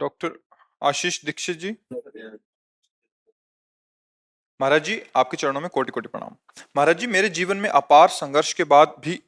Doctor आशीष दीक्षित जी। महाराज जी, आपके चरणों में कोटि कोटि प्रणाम। महाराज जी, मेरे जीवन में अपार संघर्ष के बाद भी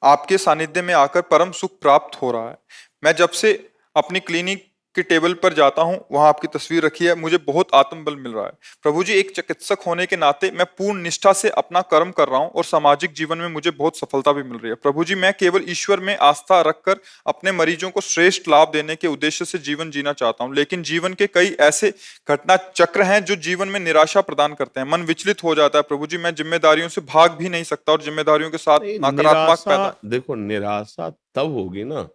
आपके सानिध्य में आकर परम सुख प्राप्त हो रहा है। मैं जब से अपनी क्लिनिक के टेबल पर जाता हूं, वहां आपकी तस्वीर रखी है, मुझे बहुत आत्मबल मिल रहा है। प्रभु जी, एक चिकित्सक होने के नाते मैं पूर्ण निष्ठा से अपना कर्म कर रहा हूं और सामाजिक जीवन में मुझे बहुत सफलता भी मिल रही है। प्रभु जी, मैं केवल ईश्वर में आस्था रखकर अपने मरीजों को श्रेष्ठ लाभ देने के उद्देश्य से जीवन जीना चाहता हूं, लेकिन जीवन के कई ऐसे घटना चक्र हैं जो जीवन में निराशा प्रदान करते हैं। मन विचलित हो जाता है। प्रभु जी, मैं जिम्मेदारियों से भाग भी नहीं सकता और जिम्मेदारियों के साथ नहीं, नकारात्मक पैदा। निराशा देखो, निराशा तब होगी ना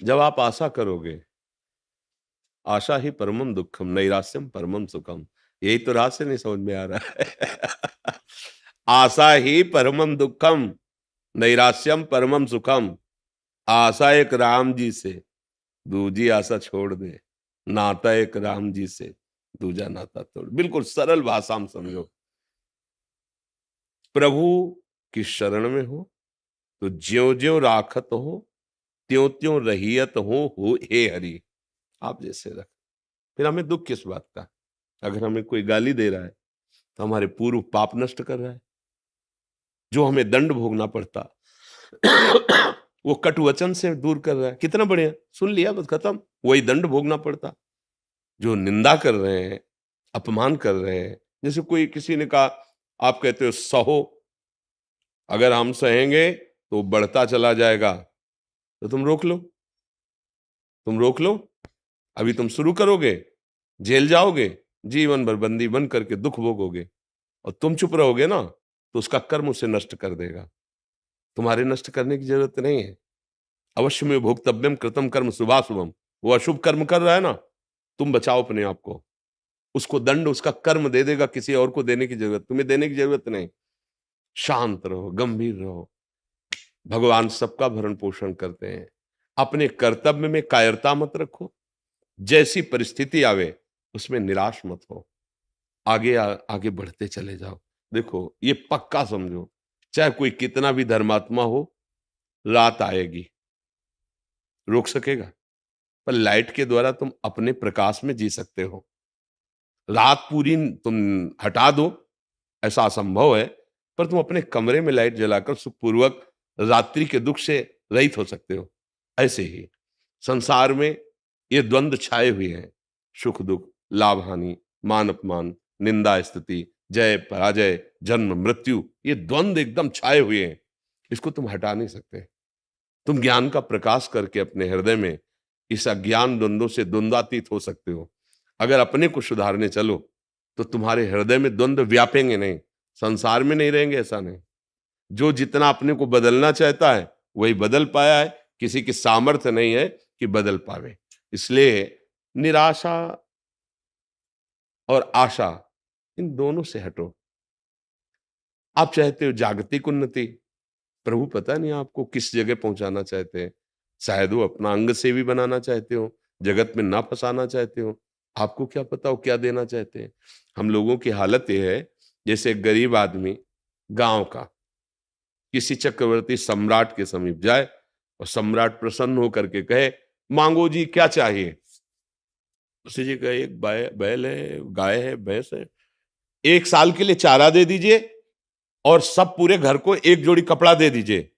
जब आप आशा करोगे। आशा ही परमम दुखम, नैराश्यम परमम सुखम। यही तो रात से नहीं समझ में आ रहा है। आशा ही परमम दुखम, नैराश्यम परमम सुखम। आशा एक राम जी से, दूजी आशा छोड़ दे। नाता एक राम जी से, दूजा नाता तोड़। बिल्कुल सरल भाषा में समझो। प्रभु की शरण में हो तो ज्यों ज्यों राखत हो, त्यों त्यों रहियत हो हे हरि। आप जैसे रख। फिर हमें दुख किस बात का? अगर हमें कोई गाली दे रहा है तो हमारे पूर्व पाप नष्ट कर रहा है। जो हमें दंड भोगना पड़ता वो कटु वचन से दूर कर रहा है। कितना बढ़िया, सुन लिया बस खत्म। वही दंड भोगना पड़ता। जो निंदा कर रहे हैं, अपमान कर रहे हैं, जैसे कोई किसी ने कहा, आप कहते हो सहो, अगर हम सहेंगे तो बढ़ता चला जाएगा, तो तुम रोक लो। तुम रोक लो। अभी तुम शुरू करोगे, जेल जाओगे, जीवन भर बंदी बन करके दुख भोगोगे। और तुम चुप रहोगे ना तो उसका कर्म उसे नष्ट कर देगा। तुम्हारे नष्ट करने की जरूरत नहीं है। अवश्य में भोक्तव्यम कृतम कर्म शुभाशुभम। वो अशुभ कर्म कर रहा है ना, तुम बचाओ अपने आप को। उसको दंड उसका कर्म दे देगा, किसी और को देने की जरूरत, तुम्हें देने की जरूरत नहीं। शांत रहो, गंभीर रहो। भगवान सबका भरण पोषण करते हैं। अपने कर्तव्य में कायरता मत रखो। जैसी परिस्थिति आवे उसमें निराश मत हो। आगे बढ़ते चले जाओ। देखो, ये पक्का समझो, चाहे कोई कितना भी धर्मात्मा हो, रात आएगी। रोक सकेगा? पर लाइट के द्वारा तुम अपने प्रकाश में जी सकते हो। रात पूरी तुम हटा दो, ऐसा असंभव है, पर तुम अपने कमरे में लाइट जलाकर सुखपूर्वक रात्रि के दुख से रहित हो सकते हो। ऐसे ही संसार में ये द्वंद्व छाए हुए हैं। सुख दुख, लाभ हानि, मान अपमान, निंदा स्तुति, जय पराजय, जन्म मृत्यु, ये द्वंद्व एकदम छाए हुए हैं। इसको तुम हटा नहीं सकते। तुम ज्ञान का प्रकाश करके अपने हृदय में इस अज्ञान द्वंद्वों से द्वंद्वातीत हो सकते हो। अगर अपने को सुधारने चलो तो तुम्हारे हृदय में द्वंद्व व्यापेंगे नहीं। संसार में नहीं रहेंगे, ऐसा नहीं। जो जितना अपने को बदलना चाहता है वही बदल पाया है। किसी की सामर्थ्य नहीं है कि बदल पावे। इसलिए निराशा और आशा, इन दोनों से हटो। आप चाहते हो जागतिक उन्नति, प्रभु पता नहीं आपको किस जगह पहुंचाना चाहते हैं। शायद वो अपना अंग सेवी बनाना चाहते हो, जगत में ना फंसाना चाहते हो। आपको क्या पता वो क्या देना चाहते हैं। हम लोगों की हालत ये है, जैसे एक गरीब आदमी गांव का किसी चक्रवर्ती सम्राट के समीप जाए और सम्राट प्रसन्न होकर के कहे, मांगो जी क्या चाहिए। उसे जी कहे, एक बैल है, गाय है, भैंस है, 1 साल के लिए चारा दे दीजिए और सब पूरे घर को एक जोड़ी कपड़ा दे दीजिए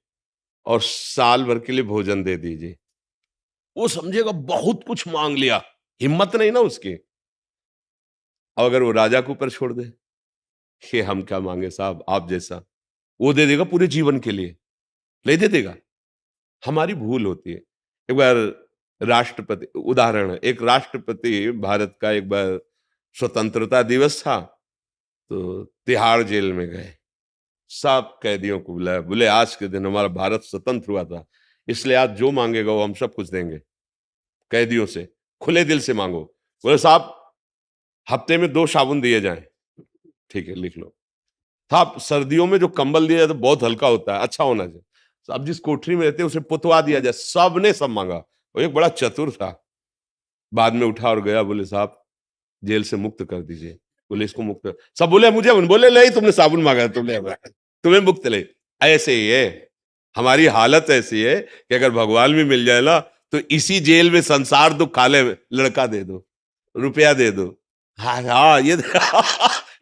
और साल भर के लिए भोजन दे दीजिए। वो समझेगा बहुत कुछ मांग लिया, हिम्मत नहीं ना उसकी। और अगर वो राजा के ऊपर छोड़ दे कि हम क्या मांगे साहब, आप जैसा, वो दे देगा पूरे जीवन के लिए, ले दे देगा। हमारी भूल होती है। एक बार राष्ट्रपति, उदाहरण है, एक राष्ट्रपति भारत का, एक बार स्वतंत्रता दिवस था तो तिहाड़ जेल में गए। सब कैदियों को बुलाया, बोले आज के दिन हमारा भारत स्वतंत्र हुआ था, इसलिए आज जो मांगेगा वो हम सब कुछ देंगे। कैदियों से खुले दिल से मांगो। बोले साहब हफ्ते में 2 साबुन दिए जाएं। ठीक है, लिख लो। साहब सर्दियों में जो कंबल दिया जाता है बहुत हल्का होता है, अच्छा होना चाहिए। अब जिस कोठरी में रहते हैं उसे पुतवा दिया जाए। सब ने सब मांगा। वो एक बड़ा चतुर था, बाद में उठा और गया, बोले साहब जेल से मुक्त कर दीजिए। बोले इसको मुक्त कर। सब बोले मुझे, बोले नहीं तुमने साबुन मांगा, तुमने तुम्हें मुक्त ले। ऐसे ही है, हमारी हालत ऐसी है कि अगर भगवान भी मिल जाए ना तो इसी जेल में संसार दुख खा ले, लड़का दे दो, रुपया दे दो। हाँ हाँ, ये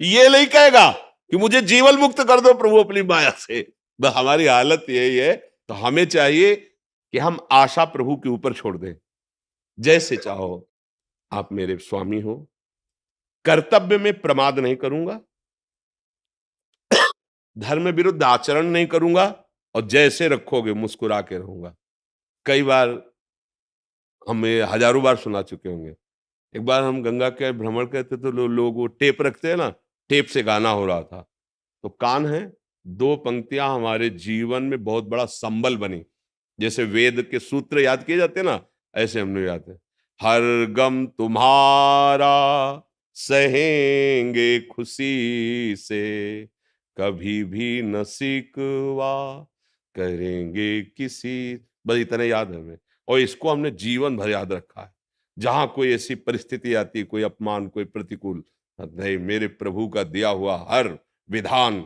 ये नहीं कहेगा कि मुझे जीवन मुक्त कर दो प्रभु अपनी माया से। बस हमारी हालत यही है। तो हमें चाहिए कि हम आशा प्रभु के ऊपर छोड़ दें। जैसे चाहो आप मेरे स्वामी हो, कर्तव्य में प्रमाद नहीं करूंगा, धर्म विरुद्ध आचरण नहीं करूंगा, और जैसे रखोगे मुस्कुरा के रहूंगा। कई बार हमें हजारों बार सुना चुके होंगे। एक बार हम गंगा के भ्रमण करते तो लोग वो टेप रखते हैं ना, टेप से गाना हो रहा था। तो कान है, दो पंक्तियां हमारे जीवन में बहुत बड़ा संबल बनी। जैसे वेद के सूत्र याद किए जाते हैं ना, ऐसे हमने याद है। हर गम तुम्हारा सहेंगे खुशी से, कभी भी न सिकवा करेंगे किसी। बस इतना याद है हमें, और इसको हमने जीवन भर याद रखा है। जहां कोई ऐसी परिस्थिति आती, कोई अपमान, कोई प्रतिकूल, नहीं, मेरे प्रभु का दिया हुआ हर विधान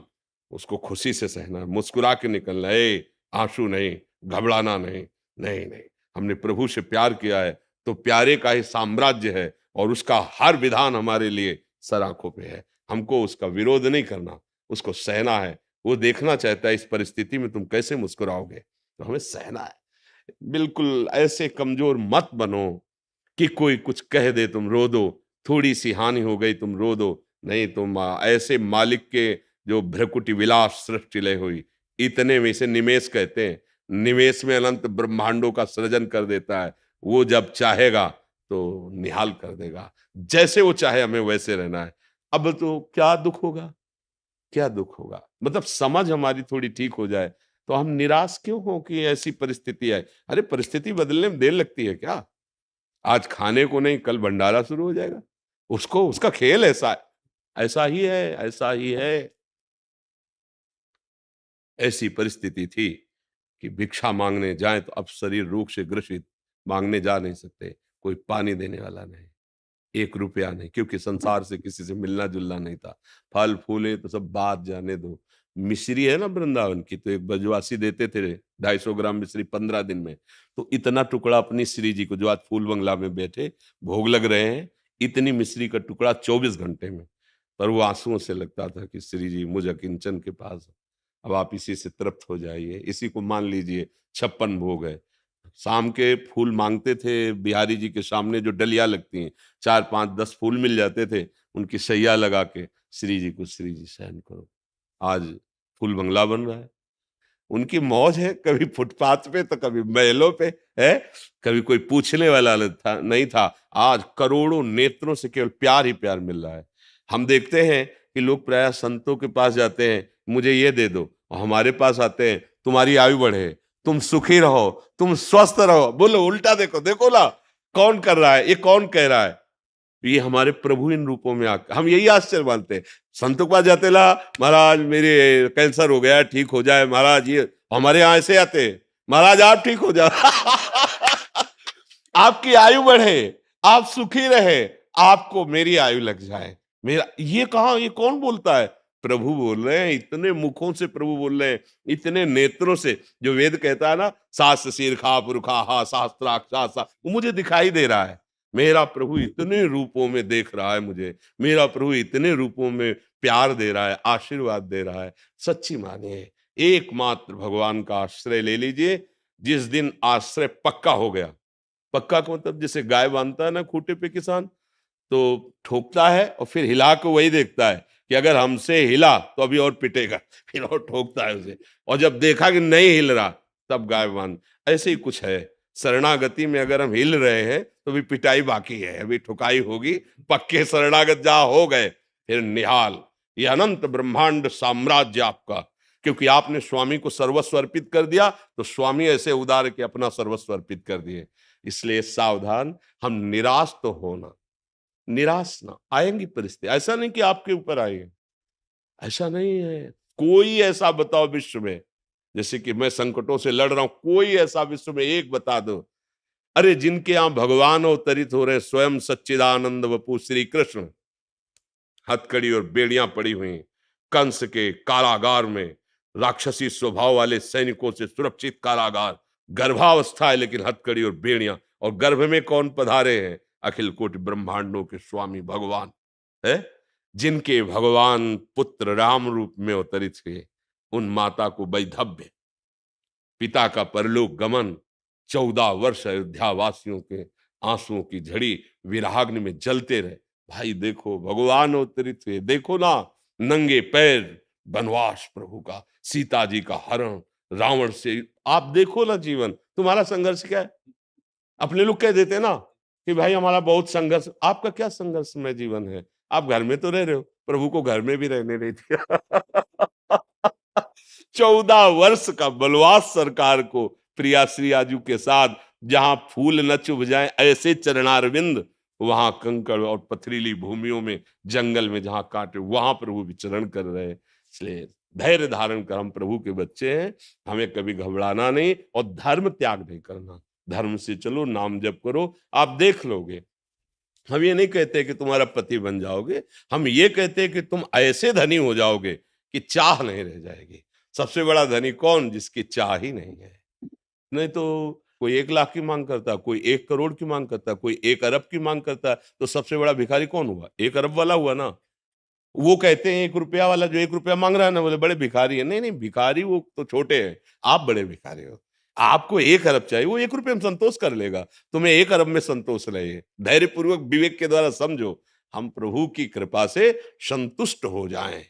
उसको खुशी से सहना है, मुस्कुरा के निकलना है, आंसू नहीं, घबराना नहीं। नहीं नहीं, हमने प्रभु से प्यार किया है तो प्यारे का ही साम्राज्य है, और उसका हर विधान हमारे लिए सर आंखों पे है। हमको उसका विरोध नहीं करना, उसको सहना है। वो देखना चाहता है इस परिस्थिति में तुम कैसे मुस्कुराओगे, तो हमें सहना है। बिल्कुल ऐसे कमजोर मत बनो कि कोई कुछ कह दे तुम रो दो, थोड़ी सी हानि हो गई तुम रो दो। नहीं, तुम ऐसे मालिक के जो भ्रकुटी विलास सृष्टि लय हुई, इतने में इसे निमेष कहते हैं। निमेष में अनंत ब्रह्मांडों का सृजन कर देता है। वो जब चाहेगा तो निहाल कर देगा। जैसे वो चाहे हमें वैसे रहना है। अब तो क्या दुख होगा, क्या दुख होगा, मतलब समझ हमारी थोड़ी ठीक हो जाए तो हम निराश क्यों हो कि ऐसी परिस्थिति है। अरे परिस्थिति बदलने में देर लगती है क्या? आज खाने को नहीं, कल भंडारा शुरू हो जाएगा। उसको उसका खेल ऐसा है, ऐसा ही है, ऐसा ही है। ऐसी परिस्थिति थी कि भिक्षा मांगने जाए तो अब शरीर रोग से ग्रसित, मांगने जा नहीं सकते, कोई पानी देने वाला नहीं, एक रुपया नहीं, क्योंकि संसार से किसी से मिलना जुलना नहीं था। फल फूले तो सब बात जाने दो। मिश्री है ना वृंदावन की, तो एक ब्रजवासी देते थे 250 ग्राम मिश्री 15 दिन में। तो इतना टुकड़ा अपनी श्री जी को, जो आज फूल बंगला में बैठे भोग लग रहे हैं, इतनी मिश्री का टुकड़ा 24 घंटे में। पर वो आंसुओं से लगता था कि श्री जी मुझ अकिंचन के पास, अब आप इसी से तृप्त हो जाइए, इसी को मान लीजिए 56 भोग है। शाम के फूल मांगते थे बिहारी जी के सामने, जो डलिया लगती हैं, 4 5 10 फूल मिल जाते थे, उनकी सैया लगा के श्री जी को, श्री जी सहन करो। आज फूल बंगला बन रहा है। उनकी मौज है, कभी फुटपाथ पे तो कभी महलों पे है, कभी कोई पूछने वाला नहीं था। आज करोड़ों नेत्रों से केवल प्यार ही प्यार मिल रहा है। हम देखते हैं कि लोग प्रायः संतों के पास जाते हैं, मुझे ये दे दो, और हमारे पास आते हैं, तुम्हारी आयु बढ़े, तुम सुखी रहो, तुम स्वस्थ रहो। बोलो उल्टा, देखो देखो ना, कौन कर रहा है ये, कौन कह रहा है? ये हमारे प्रभु इन रूपों में आकर, हम यही आश्चर्य मानते हैं। संतों के पास जाते ला, महाराज मेरे कैंसर हो गया, ठीक हो जाए महाराज। ये हमारे यहाँ ऐसे आते हैं, महाराज आप ठीक हो जाओ आपकी आयु बढ़े, आप सुखी रहे, आपको मेरी आयु लग जाए। मेरा ये कहा, ये कौन बोलता है? प्रभु बोल रहे हैं। इतने मुखों से प्रभु बोल रहे हैं, इतने नेत्रों से। जो वेद कहता है ना, सास शीर्षा पुरुखा हा शास्त्राक्ष, वो मुझे दिखाई दे रहा है। मेरा प्रभु इतने रूपों में देख रहा है मुझे, मेरा प्रभु इतने रूपों में प्यार दे रहा है, आशीर्वाद दे रहा है। सच्ची मानिए, एकमात्र भगवान का आश्रय ले लीजिए। जिस दिन आश्रय पक्का हो गया, पक्का का मतलब जैसे गाय बांधता है ना खूंटे पे किसान, तो ठोकता है और फिर हिला के वही देखता है कि अगर हमसे हिला तो अभी और पिटेगा, फिर और ठोकता है उसे, और जब देखा कि नहीं हिल रहा तब गाय बांध। ऐसे ही कुछ है शरणागति में, अगर हम हिल रहे हैं तो भी पिटाई बाकी है, अभी ठुकाई होगी। पक्के शरणागत जहां हो गए फिर निहाल, ये अनंत ब्रह्मांड साम्राज्य आपका। क्योंकि आपने स्वामी को सर्वस्व अर्पित कर दिया, तो स्वामी ऐसे उदार के अपना सर्वस्व अर्पित कर दिए। इसलिए सावधान, हम निराश तो होना, निराश ना, आएंगी परिस्थिति। ऐसा नहीं कि आपके ऊपर आएंगे, ऐसा नहीं है। कोई ऐसा बताओ विश्व में, जैसे कि मैं संकटों से लड़ रहा हूं, कोई ऐसा विश्व में एक बता दो, अरे जिनके यहां भगवान अवतरित हो रहे, स्वयं सच्चिदानंद वपु श्री कृष्ण, हथकड़ी और बेड़ियां पड़ी हुई, कंस के कारागार में, राक्षसी स्वभाव वाले सैनिकों से सुरक्षित कारागार, गर्भावस्था है लेकिन हथकड़ी और बेड़ियां, और गर्भ में कौन पधारे हैं? अखिल कोटि ब्रह्मांडों के स्वामी भगवान है, जिनके भगवान पुत्र राम रूप में अवतरित हुए। उन माता को वैधव्य, पिता का परलोक गमन, 14 वर्ष अयोध्या वासियों के आंसुओं की झड़ी विराग्नि में जलते रहे। भाई देखो भगवान अवतरित हुए, देखो ना, नंगे पैर वनवास प्रभु का, सीता जी का हरण, रावण से। आप देखो ना जीवन, तुम्हारा संघर्ष क्या है? अपने लोग कह देते हैं ना कि भाई हमारा बहुत संघर्ष। आपका क्या संघर्षमय जीवन है? आप घर में तो रह रहे हो, प्रभु को घर में भी रहने नहीं दिया। 14 वर्ष का वनवास सरकार को, प्रिया श्री आजू के साथ, जहां फूल न चुभ जाए ऐसे चरणारविंद, वहां कंकड़ और पथरीली भूमियों में, जंगल में जहां काटे, वहां प्रभु विचरण कर रहे हैं। इसलिए धैर्य धारण कर, हम प्रभु के बच्चे हैं, हमें कभी घबराना नहीं और धर्म त्याग नहीं करना। धर्म से चलो, नाम जप करो, आप देख लोगे। हम ये नहीं कहते कि तुम्हारा पति बन जाओगे, हम ये कहते हैं कि तुम ऐसे धनी हो जाओगे कि चाह नहीं रह जाएगी। सबसे बड़ा धनी कौन? जिसकी चाह ही नहीं है। नहीं तो कोई 1 लाख की मांग करता, कोई 1 करोड़ की मांग करता, कोई 1 अरब की मांग करता, तो सबसे बड़ा भिखारी कौन हुआ? 1 अरब वाला हुआ ना। वो कहते हैं 1 रुपया वाला, जो 1 रुपया मांग रहा है ना, बोले बड़े भिखारी है। नहीं नहीं, भिखारी वो तो छोटे हैं, आप बड़े भिखारी हो। आपको 1 अरब चाहिए, वो 1 रुपये में संतोष कर लेगा, तुम्हें 1 अरब में संतोष रहे। धैर्य पूर्वक विवेक के द्वारा समझो, हम प्रभु की कृपा से संतुष्ट हो जाएं,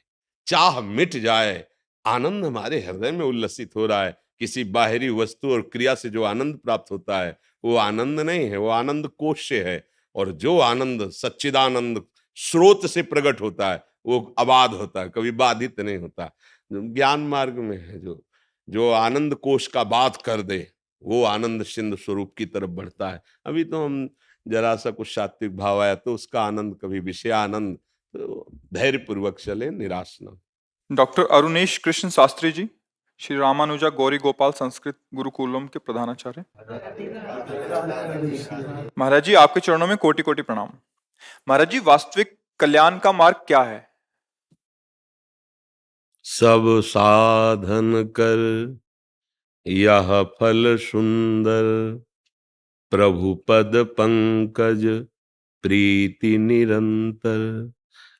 चाह मिट जाए, आनंद हमारे हृदय में उल्लसित हो रहा है। किसी बाहरी वस्तु और क्रिया से जो आनंद प्राप्त होता है वो आनंद नहीं है, वो आनंद कोश से है। और जो आनंद सच्चिदानंद स्रोत से प्रकट होता है वो अबाध होता है, कभी बाधित नहीं होता। ज्ञान मार्ग में है जो जो आनंद कोश का बात कर दे, वो आनंद सिंधु स्वरूप की तरफ बढ़ता है। अभी तो हम जरा सा कुछ सात्विक भाव आया तो उसका आनंद, कभी विषय आनंद। तो धैर्य पूर्वक चले, निराश न। डॉक्टर अरुणेश कृष्ण शास्त्री जी, श्री रामानुजा गौरी गोपाल संस्कृत गुरुकुलम के प्रधानाचार्य। महाराज जी, आपके चरणों में कोटि कोटि प्रणाम। महाराज जी, वास्तविक कल्याण का मार्ग क्या है? सब साधन कर यह फल सुंदर, प्रभु पद पंकज प्रीति निरंतर।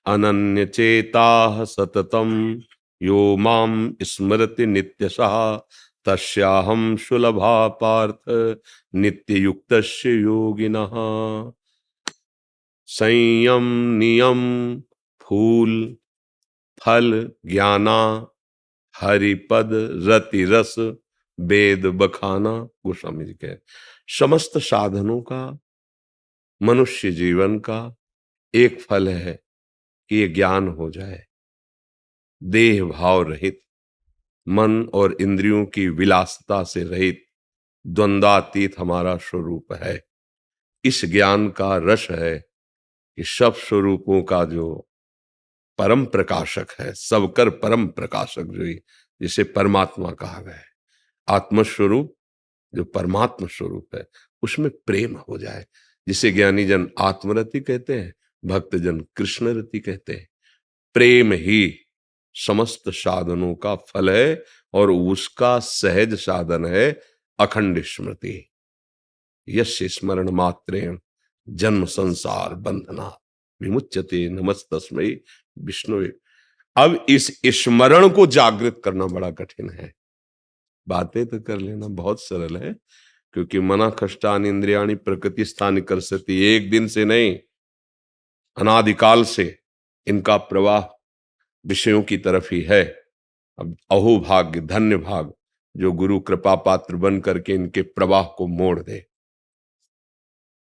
अनन्य चेताः सततम यो माम स्मरति नित्यशः, तस्याहं सुलभा पार्थ नित्य युक्तस्य योगिनः। संयम नियम फूल फल ज्ञाना, हरिपद रति रस वेद बखाना। गोस्वामी जी कहे समस्त साधनों का, मनुष्य जीवन का एक फल है कि ये ज्ञान हो जाए, देह भाव रहित, मन और इंद्रियों की विलासता से रहित, द्वंद्वातीत हमारा स्वरूप है। इस ज्ञान का रस है कि सब स्वरूपों का जो परम प्रकाशक है, सबकर परम प्रकाशक, जो जिसे परमात्मा कहा गया है, आत्मस्वरूप जो परमात्मा स्वरूप है, उसमें प्रेम हो जाए, जिसे ज्ञानी जन आत्मरति कहते हैं, भक्तजन कृष्ण रति कहते हैं। प्रेम ही समस्त साधनों का फल है और उसका सहज साधन है अखंड स्मृति। यस्य स्मरण मात्रेण जन्म संसार बंधना विमुच्यते, नमस्तस्मै विष्णुवे। अब इस स्मरण को जागृत करना बड़ा कठिन है। बातें तो कर लेना बहुत सरल है, क्योंकि मना कष्टानि इंद्रियाणि प्रकृति स्थानि कर्षति, एक दिन से नहीं, अनादिकाल से इनका प्रवाह विषयों की तरफ ही है। अब अहो भाग्य, धन्य भाग जो गुरु कृपा पात्र बन करके इनके प्रवाह को मोड़ दे।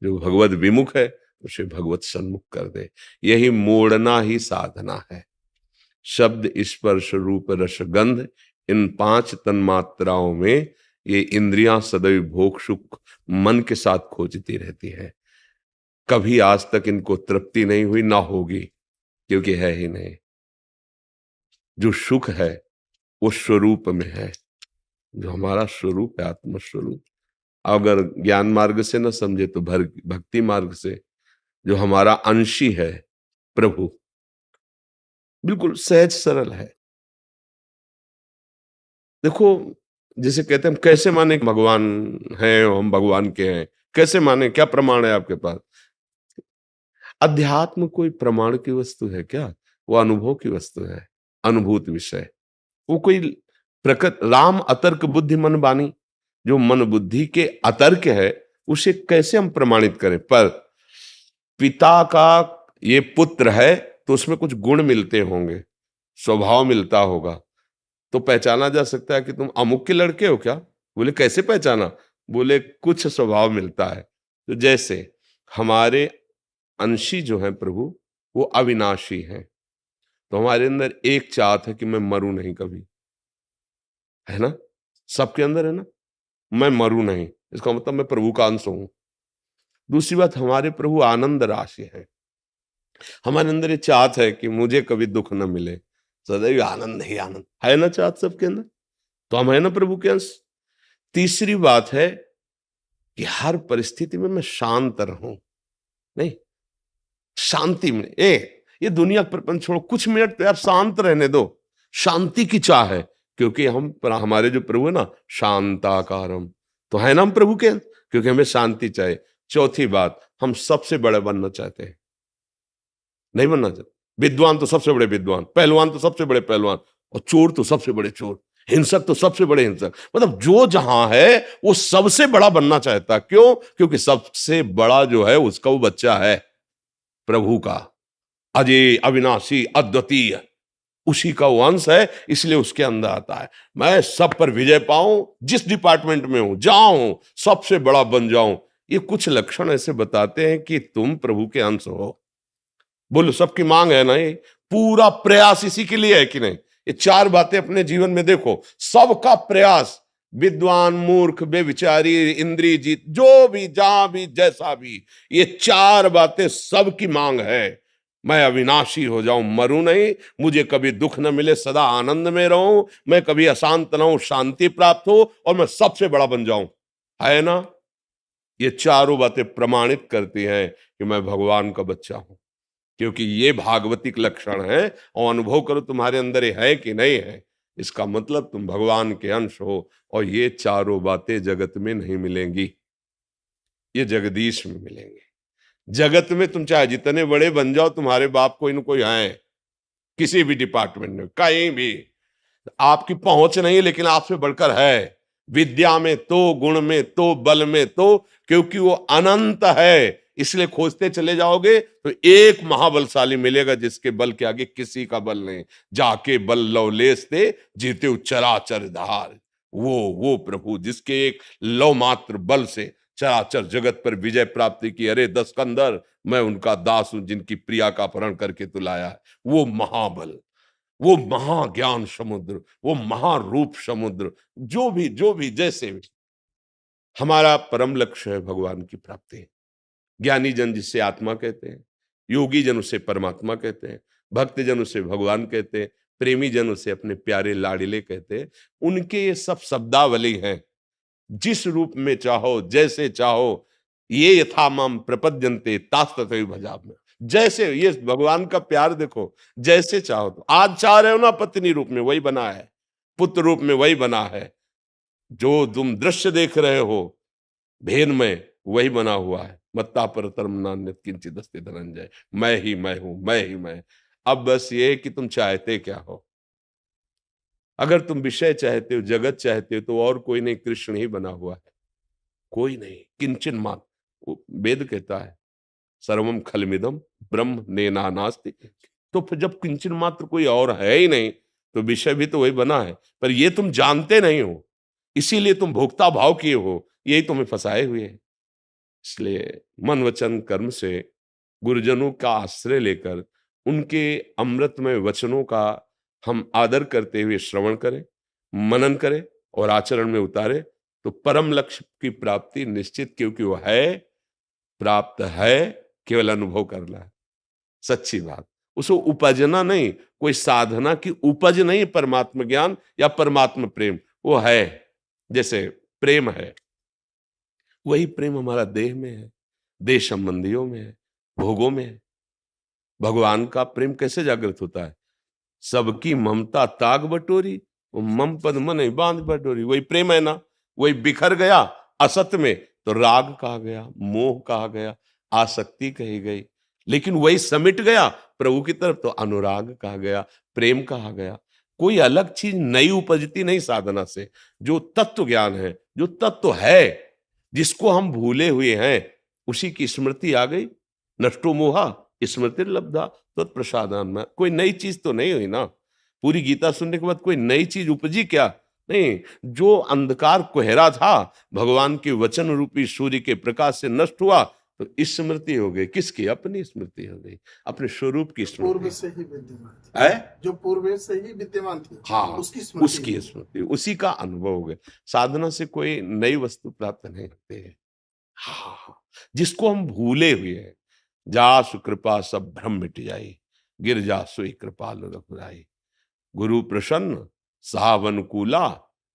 जो भगवत विमुख है उसे भगवत सन्मुख कर दे। यही मोड़ना ही साधना है। शब्द स्पर्श रूप रस गंध, इन 5 तन्मात्राओं में ये इंद्रियां सदैव भोग सुख मन के साथ खोजती रहती है। कभी आज तक इनको तृप्ति नहीं हुई, ना होगी, क्योंकि है ही नहीं। जो सुख है वो स्वरूप में है, जो हमारा स्वरूप है, आत्म स्वरूप। अगर ज्ञान मार्ग से न समझे तो भक्ति मार्ग से, जो हमारा अंशी है प्रभु, बिल्कुल सहज सरल है। देखो जिसे कहते हैं हम कैसे माने कि भगवान है, हम भगवान के हैं, कैसे माने, क्या प्रमाण है आपके पास? अध्यात्म कोई प्रमाण की वस्तु है क्या? वो अनुभव की वस्तु है, अनुभूत विषय। वो कोई प्रकृत राम अतर्क बुद्धि मन बानी, जो मन बुद्धि के अतर्क है उसे कैसे हम प्रमाणित करें? पर पिता का ये पुत्र है तो उसमें कुछ गुण मिलते होंगे, स्वभाव मिलता होगा, तो पहचाना जा सकता है कि तुम अमुक के लड़के हो क्या? बोले कैसे पहचाना? बोले कुछ स्वभाव मिलता है। तो जैसे हमारे अंशी जो है प्रभु, वो अविनाशी हैं, तो हमारे अंदर एक चाहत है कि मैं मरूं नहीं कभी, है ना? सबके अंदर है ना, मैं मरूं नहीं, इसका मतलब मैं प्रभु का अंश हूं। दूसरी बात, हमारे प्रभु आनंद राशि है, हमारे अंदर ये चाहत है कि मुझे कभी दुख न मिले, सदैव आनंद ही आनंद, है ना चाहत सबके अंदर? तो हम है ना प्रभु के अंश। तीसरी बात है कि हर परिस्थिति में मैं शांत रहूं, नहीं, शांति में, ये दुनिया प्रपंच छोड़ो, कुछ मिनट तो यार शांत रहने दो, शांति की चाह है, क्योंकि हमारे जो प्रभु है ना, शांताकारम, तो है ना हम प्रभु के अंश, क्योंकि हमें शांति चाहिए। चौथी बात, हम सबसे बड़े बनना चाहते हैं, नहीं बनना चाहते? विद्वान तो सबसे बड़े विद्वान, पहलवान तो सबसे बड़े पहलवान, और चोर तो सबसे बड़े चोर, हिंसक तो सबसे बड़े हिंसक, मतलब जो जहां है वो सबसे बड़ा बनना चाहता है। क्यों? क्योंकि सबसे बड़ा जो है उसका वो बच्चा है प्रभु का, अजय अविनाशी अद्वितीय, उसी का वो अंश है, इसलिए उसके अंदर आता है मैं सब पर विजय पाऊं, जिस डिपार्टमेंट में हूं जाऊं, सबसे बड़ा बन जाऊं। ये कुछ लक्षण ऐसे बताते हैं कि तुम प्रभु के अंश हो। बोलो सबकी मांग है ना, ये पूरा प्रयास इसी के लिए है कि नहीं? ये चार बातें अपने जीवन में देखो, सबका प्रयास, विद्वान मूर्ख बेविचारी इंद्रिय जीत, जो भी जहां भी जैसा भी, ये चार बातें सबकी मांग है। मैं अविनाशी हो जाऊं, मरूं नहीं, मुझे कभी दुख न मिले, सदा आनंद में रहूं, मैं कभी अशांत न हूं, शांति प्राप्त हो, और मैं सबसे बड़ा बन जाऊं, है ना? ये चारों बातें प्रमाणित करती हैं कि मैं भगवान का बच्चा हूं, क्योंकि ये भागवतिक लक्षण है, और अनुभव करो तुम्हारे अंदर ये है कि नहीं है, इसका मतलब तुम भगवान के अंश हो। और ये चारों बातें जगत में नहीं मिलेंगी, ये जगदीश में मिलेंगे। जगत में तुम चाहे जितने बड़े बन जाओ, तुम्हारे बाप कोई न कोई है, किसी भी डिपार्टमेंट में कहीं भी, आपकी पहुंच नहीं लेकिन आपसे बढ़कर है, विद्या में तो, गुण में तो, बल में तो, क्योंकि वो अनंत है, इसलिए खोजते चले जाओगे तो एक महाबलशाली मिलेगा जिसके बल के आगे किसी का बल नहीं। जाके बल लवलेस ते जीते चराचर धार, वो प्रभु जिसके एक लव मात्र बल से चराचर जगत पर विजय प्राप्ति की। अरे दस कंदर, मैं उनका दास हूं जिनकी प्रिया का अपहरण करके तू लाया है। वो महाबल, वो महाज्ञान समुद्र, वो महारूप समुद्र, जो भी जैसे भी, हमारा परम लक्ष्य है भगवान की प्राप्ति। ज्ञानी जन जिसे आत्मा कहते हैं, योगी जन उसे परमात्मा कहते हैं, भक्त जन उसे भगवान कहते हैं, प्रेमी जन उसे अपने प्यारे लाडिले कहते हैं। उनके ये सब शब्दावली हैं, जिस रूप में चाहो, जैसे चाहो, ये यथा माम प्रपद्यन्ते तास तथैव भजामि। जैसे ये भगवान का प्यार देखो, जैसे चाहो, तो आज चाह रहे हो ना पत्नी रूप में, वही बना है, पुत्र रूप में वही बना है, जो तुम दृश्य देख रहे हो भेद में वही बना हुआ है। मत्ता परतरम नान्यत् किंचित् अस्ति धनंजय, मैं ही मैं हूं, मैं ही मैं। अब बस ये कि तुम चाहते क्या हो। अगर तुम विषय चाहते हो, जगत चाहते हो, तो और कोई नहीं, कृष्ण ही बना हुआ है, कोई नहीं, किंचन मात्र। वो वेद कहता है सर्वम खलमिदम ब्रह्म नेना नास्ति। तो फिर जब किंचन मात्र कोई और है ही नहीं, तो विषय भी तो वही बना है, पर ये तुम जानते नहीं हो, इसीलिए तुम भोक्ता भाव किए हो, यही तुम्हें फंसाए हुए है। इसलिए मन वचन कर्म से गुरुजनों का आश्रय लेकर उनके अमृतमय वचनों का हम आदर करते हुए श्रवण करें, मनन करें और आचरण में उतारें, तो परम लक्ष्य की प्राप्ति निश्चित, क्योंकि वो है, प्राप्त है, केवल अनुभव करना है। सच्ची बात, उसको उपजना नहीं, कोई साधना की उपज नहीं, परमात्मा ज्ञान या परमात्मा प्रेम, वो है। जैसे प्रेम है, वही प्रेम हमारा देह में है, देह संबंधियों में है, भोगों में है। भगवान का प्रेम कैसे जागृत होता है? सबकी ममता ताग बटोरी, वो मम पद मन ही बांध पर डोरी, वही प्रेम है ना, वही बिखर गया असत में तो राग कहा गया, मोह कहा गया, आसक्ति कही गई, लेकिन वही समिट गया प्रभु की तरफ तो अनुराग कहा गया, प्रेम कहा गया। कोई अलग चीज नई उपजती नहीं साधना से। जो तत्व ज्ञान है, जो तत्व है, जिसको हम भूले हुए हैं, उसी की स्मृति आ गई। नष्टो मोहा स्मृति लब्धा तत्प्रसादान में। कोई नई चीज तो नहीं हुई ना। पूरी गीता सुनने के बाद कोई नई चीज उपजी क्या? नहीं। जो अंधकार कोहरा था भगवान के वचन रूपी सूर्य के प्रकाश से नष्ट हुआ तो स्मृति हो गई। किसकी? अपनी स्मृति हो गई, अपने स्वरूप की पूर्व स्मृति से ही विद्यमान थी, है। जो पूर्व से ही विद्यमान थी, हाँ, उसकी स्मृति उसकी स्मृति, उसी का अनुभव हो गया। साधना से कोई नई वस्तु प्राप्त नहीं होती है। हाँ, जिसको हम भूले हुए हैं। जासु कृपा सब भ्रम मिट जाई, गिर जासु कृपाल रघुराई। गुरु प्रसन्न साव अनुकूला,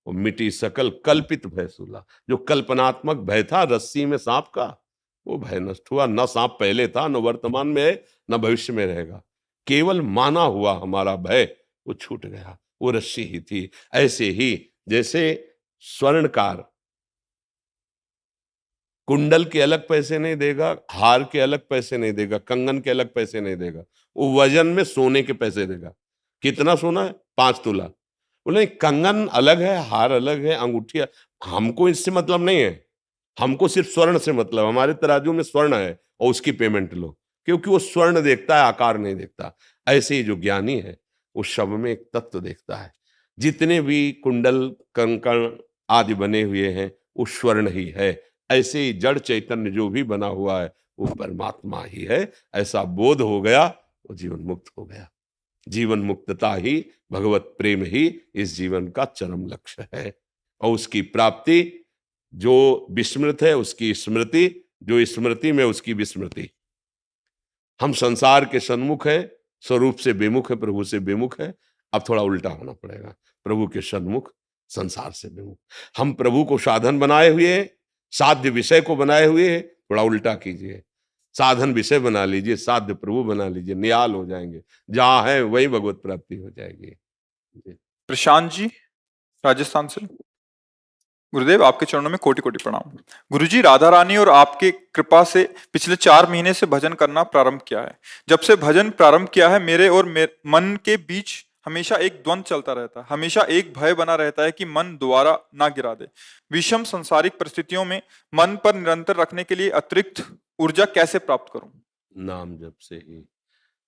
और मिटी सकल कल्पित भय सूला। जो कल्पनात्मक भय था रस्सी में सांप का, वो भय नष्ट हुआ। न सांप पहले था, न वर्तमान में है, न भविष्य में रहेगा। केवल माना हुआ हमारा भय वो छूट गया, वो रस्सी ही थी। ऐसे ही जैसे स्वर्णकार कुंडल के अलग पैसे नहीं देगा, हार के अलग पैसे नहीं देगा, कंगन के अलग पैसे नहीं देगा, वो वजन में सोने के पैसे देगा। कितना सोना है? 5 तोला। बोले कंगन अलग है, हार अलग है, अंगूठी हमको इससे मतलब नहीं है। हमको सिर्फ स्वर्ण से मतलब। हमारे तराजू में स्वर्ण है और उसकी पेमेंट लो, क्योंकि वो स्वर्ण देखता है, आकार नहीं देखता। ऐसे ही जो ज्ञानी है वो शब्द में एक तत्व देखता है। जितने भी कुंडल कंकण आदि बने हुए हैं वो स्वर्ण ही है। ऐसे ही जड़ चैतन्य जो भी बना हुआ है वो परमात्मा ही है। ऐसा बोध हो गया वो जीवन मुक्त हो गया। जीवन मुक्तता ही, भगवत प्रेम ही इस जीवन का चरम लक्ष्य है। और उसकी प्राप्ति, जो विस्मृत है उसकी स्मृति, जो स्मृति में उसकी विस्मृति। हम संसार के सन्मुख है, स्वरूप से विमुख है, प्रभु से विमुख है। अब थोड़ा उल्टा होना पड़ेगा, प्रभु के सन्मुख, संसार से विमुख। हम प्रभु को साधन बनाए हुए हैं, साध्य विषय को बनाए हुए हैं। थोड़ा उल्टा कीजिए, साधन विषय बना लीजिए, साध्य प्रभु बना लीजिए, निहाल हो जाएंगे। जहां है वही भगवत प्राप्ति हो जाएगी। प्रशांत जी राजस्थान से। गुरुदेव आपके चरणों में कोटि कोटि प्रणाम। गुरुजी, राधा रानी और आपके कृपा से पिछले 4 महीने से भजन करना प्रारंभ किया है। जब से भजन प्रारंभ किया है मेरे और मन के बीच हमेशा एक द्वंद चलता रहता है। हमेशा एक भय बना रहता है कि मन दोबारा ना गिरा दे। विषम संसारिक परिस्थितियों में मन पर निरंतर रखने के लिए अतिरिक्त ऊर्जा कैसे प्राप्त करूं? नाम जप से ही,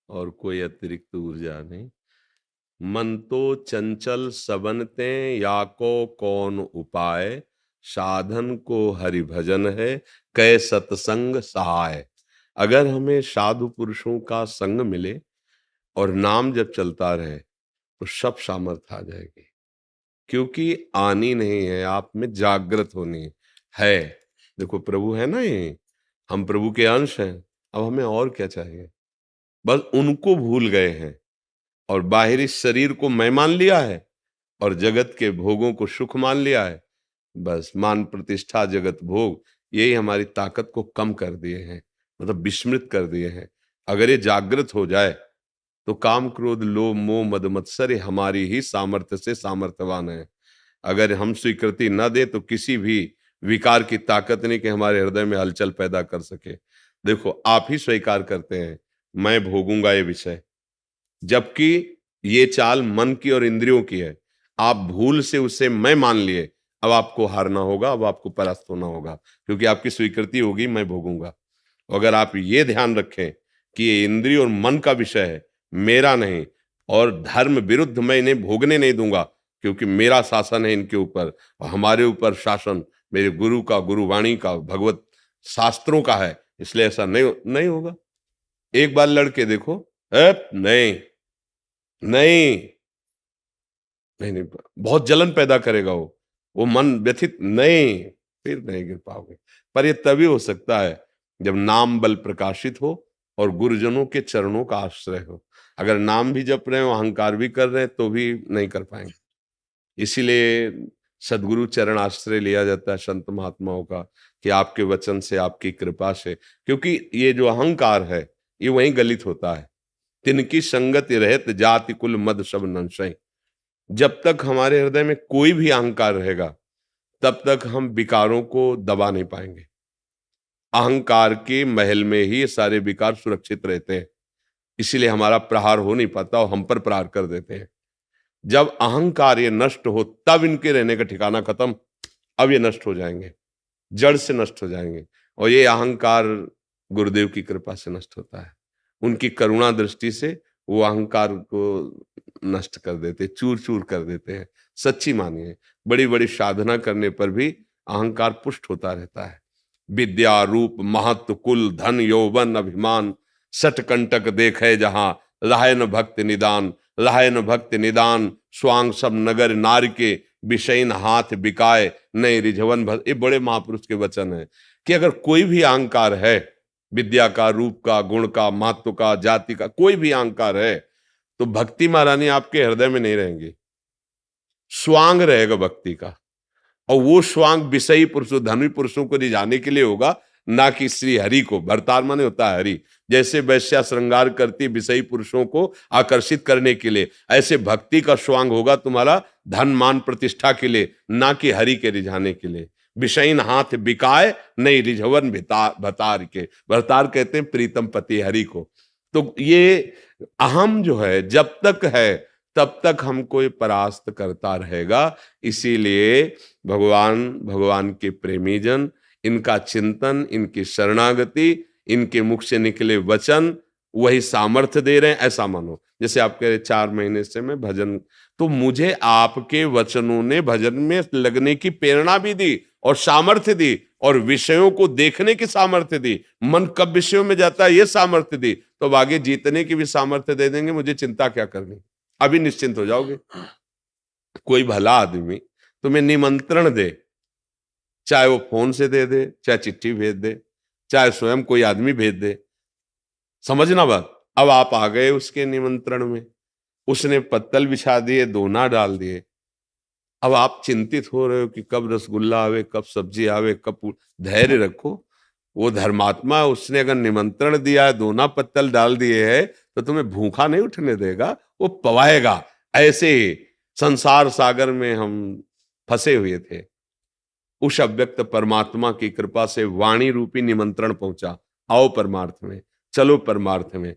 और कोई अतिरिक्त ऊर्जा नहीं। मन तो चंचल सबनते, या को कौन उपाय, साधन को हरि भजन है, कै सत्संग सहाय। अगर हमें साधु पुरुषों का संग मिले और नाम जब चलता रहे तो सब सामर्थ आ जाएगी। क्योंकि आनी नहीं है, आप में जागृत होनी है। देखो प्रभु है ना, ये हम प्रभु के अंश हैं। अब हमें और क्या चाहिए? बस उनको भूल गए हैं और बाहरी शरीर को मैं मान लिया है और जगत के भोगों को सुख मान लिया है। बस मान प्रतिष्ठा जगत भोग, यही हमारी ताकत को कम कर दिए हैं, मतलब विस्मृत कर दिए हैं। अगर ये जागृत हो जाए तो काम क्रोध लोभ मोह मद मत्सर हमारी ही सामर्थ्य से सामर्थ्यवान है। अगर हम स्वीकृति न दे तो किसी भी विकार की ताकत नहीं कि हमारे हृदय में हलचल पैदा कर सके। देखो आप ही स्वीकार करते हैं मैं भोगूंगा ये विषय, जबकि ये चाल मन की और इंद्रियों की है। आप भूल से उसे मैं मान लिए। अब आपको हारना होगा, अब आपको परास्त होना होगा, क्योंकि आपकी स्वीकृति होगी मैं भोगूंगा। अगर आप ये ध्यान रखें कि ये इंद्रिय और मन का विषय है, मेरा नहीं, और धर्म विरुद्ध मैं इन्हें भोगने नहीं दूंगा, क्योंकि मेरा शासन है इनके ऊपर और हमारे ऊपर शासन मेरे गुरु का, गुरुवाणी का, भगवत शास्त्रों का है, इसलिए ऐसा नहीं होगा। एक बार लड़के देखो, नहीं नहीं नहीं नहीं, बहुत जलन पैदा करेगा वो मन व्यथित, नहीं, फिर नहीं गिर पाओगे। पर ये तभी हो सकता है जब नाम बल प्रकाशित हो और गुरुजनों के चरणों का आश्रय हो। अगर नाम भी जप रहे हो, अहंकार भी कर रहे हैं, तो भी नहीं कर पाएंगे। इसीलिए सदगुरु चरण आश्रय लिया जाता है संत महात्माओं का, कि आपके वचन से, आपकी कृपा से, क्योंकि ये जो अहंकार है ये वहीं गलित होता है। तिनकी संगति रहत जाति कुल मद सब नंशय। जब तक हमारे हृदय में कोई भी अहंकार रहेगा तब तक हम विकारों को दबा नहीं पाएंगे। अहंकार के महल में ही ये सारे विकार सुरक्षित रहते हैं, इसीलिए हमारा प्रहार हो नहीं पाता और हम पर प्रहार कर देते हैं। जब अहंकार ये नष्ट हो तब इनके रहने का ठिकाना खत्म, अब ये नष्ट हो जाएंगे, जड़ से नष्ट हो जाएंगे। और ये अहंकार गुरुदेव की कृपा से नष्ट होता है, उनकी करुणा दृष्टि से वो अहंकार को नष्ट कर देते, चूर चूर कर देते हैं। सच्ची मानिए, बड़ी बड़ी साधना करने पर भी अहंकार पुष्ट होता रहता है। विद्या रूप महत्व कुल धन यौवन अभिमान सठ कंटक देखे जहां लाहे न भक्त निदान, लाहे न भक्त निदान स्वांग सब नगर नार के विषयन हाथ बिकाए नए रिझवन भर। ये बड़े महापुरुष के वचन है कि अगर कोई भी अहंकार है, विद्या का, रूप का, गुण का, महत्व का, जाति का, कोई भी अहंकार है, तो भक्ति महारानी आपके हृदय में नहीं रहेंगी, स्वांग रहेगा भक्ति का। और वो स्वांग विषयी पुरुषों, धनी पुरुषों को रिझाने के लिए होगा, ना कि श्री हरि को। भरतार माने होता है हरि। जैसे वैश्या श्रृंगार करती विषयी पुरुषों को आकर्षित करने के लिए, ऐसे भक्ति का स्वांग होगा तुम्हारा धन मान प्रतिष्ठा के लिए, ना कि हरि के रिझाने के लिए। विषयीन हाथ बिकाए नहीं रिझवन भतार के। भरतार कहते हैं प्रीतम पति हरि को। तो ये अहम जो है जब तक है तब तक हमको ये परास्त करता रहेगा। इसीलिए भगवान के प्रेमी जन, इनका चिंतन, इनकी शरणागति, इनके मुख से निकले वचन वही सामर्थ्य दे रहे हैं। ऐसा मानो जैसे आप कह रहे 4 महीने से मैं भजन, तो मुझे आपके वचनों ने भजन में लगने की प्रेरणा भी दी और सामर्थ्य दी और विषयों को देखने की सामर्थ्य दी। मन कब विषयों में जाता है ये सामर्थ्य दी, तो अब आगे जीतने की भी सामर्थ्य दे देंगे। मुझे चिंता क्या करनी, अभी निश्चिंत हो जाओगे। कोई भला आदमी तुम्हें निमंत्रण दे, चाहे वो फोन से दे, चाहे चिट्ठी भेज दे, चाहे स्वयं कोई आदमी भेज दे, समझना बात। अब आप आ गए उसके निमंत्रण में, उसने पत्तल बिछा दिए, दोना डाल दिए। अब आप चिंतित हो रहे हो कि कब रसगुल्ला आवे, कब सब्जी आवे, कब। धैर्य रखो, वो धर्मात्मा, उसने अगर निमंत्रण दिया है, दोना पत्तल डाल दिए है, तो तुम्हें भूखा नहीं उठने देगा, वो पवाएगा। ऐसे ही संसार सागर में हम फंसे हुए थे, उस अव्यक्त परमात्मा की कृपा से वाणी रूपी निमंत्रण पहुंचा, आओ परमार्थ में, चलो परमार्थ में।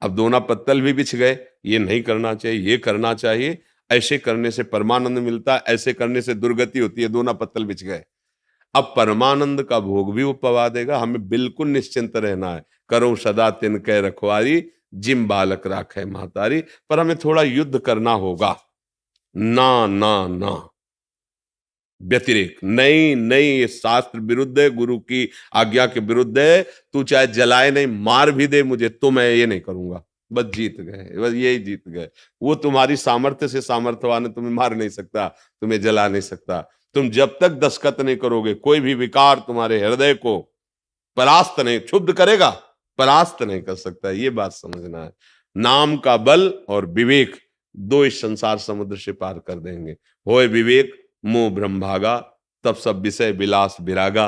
अब दोना पत्तल भी बिछ गए, ये नहीं करना चाहिए, ये करना चाहिए, ऐसे करने से परमानंद मिलता है, ऐसे करने से दुर्गति होती है, दोना पत्तल बिछ गए। अब परमानंद का भोग भी वो पवा देगा। हमें बिल्कुल निश्चिंत रहना है। करो सदा तिनके रखवारी, जिम बालक राखे महतारी। पर हमें थोड़ा युद्ध करना होगा। ना ना ना, व्यतिरेक नहीं नहीं, ये शास्त्र विरुद्ध है, गुरु की आज्ञा के विरुद्ध है। तू चाहे जलाए नहीं, मार भी दे मुझे, तो मैं ये नहीं करूंगा। बस जीत गए, बस यही जीत गए। वो तुम्हारी सामर्थ्य से सामर्थ्यवान है, तुम्हें मार नहीं सकता, तुम्हें जला नहीं सकता। तुम जब तक दस्तखत नहीं करोगे, कोई भी विकार तुम्हारे हृदय को परास्त नहीं, क्षुब्ध करेगा, परास्त नहीं कर सकता। ये बात समझना है। नाम का बल और विवेक दो इस संसार समुद्र से पार कर देंगे। होए विवेक मोह ब्रह्मभागा, तब सब विषय विलास विरागा।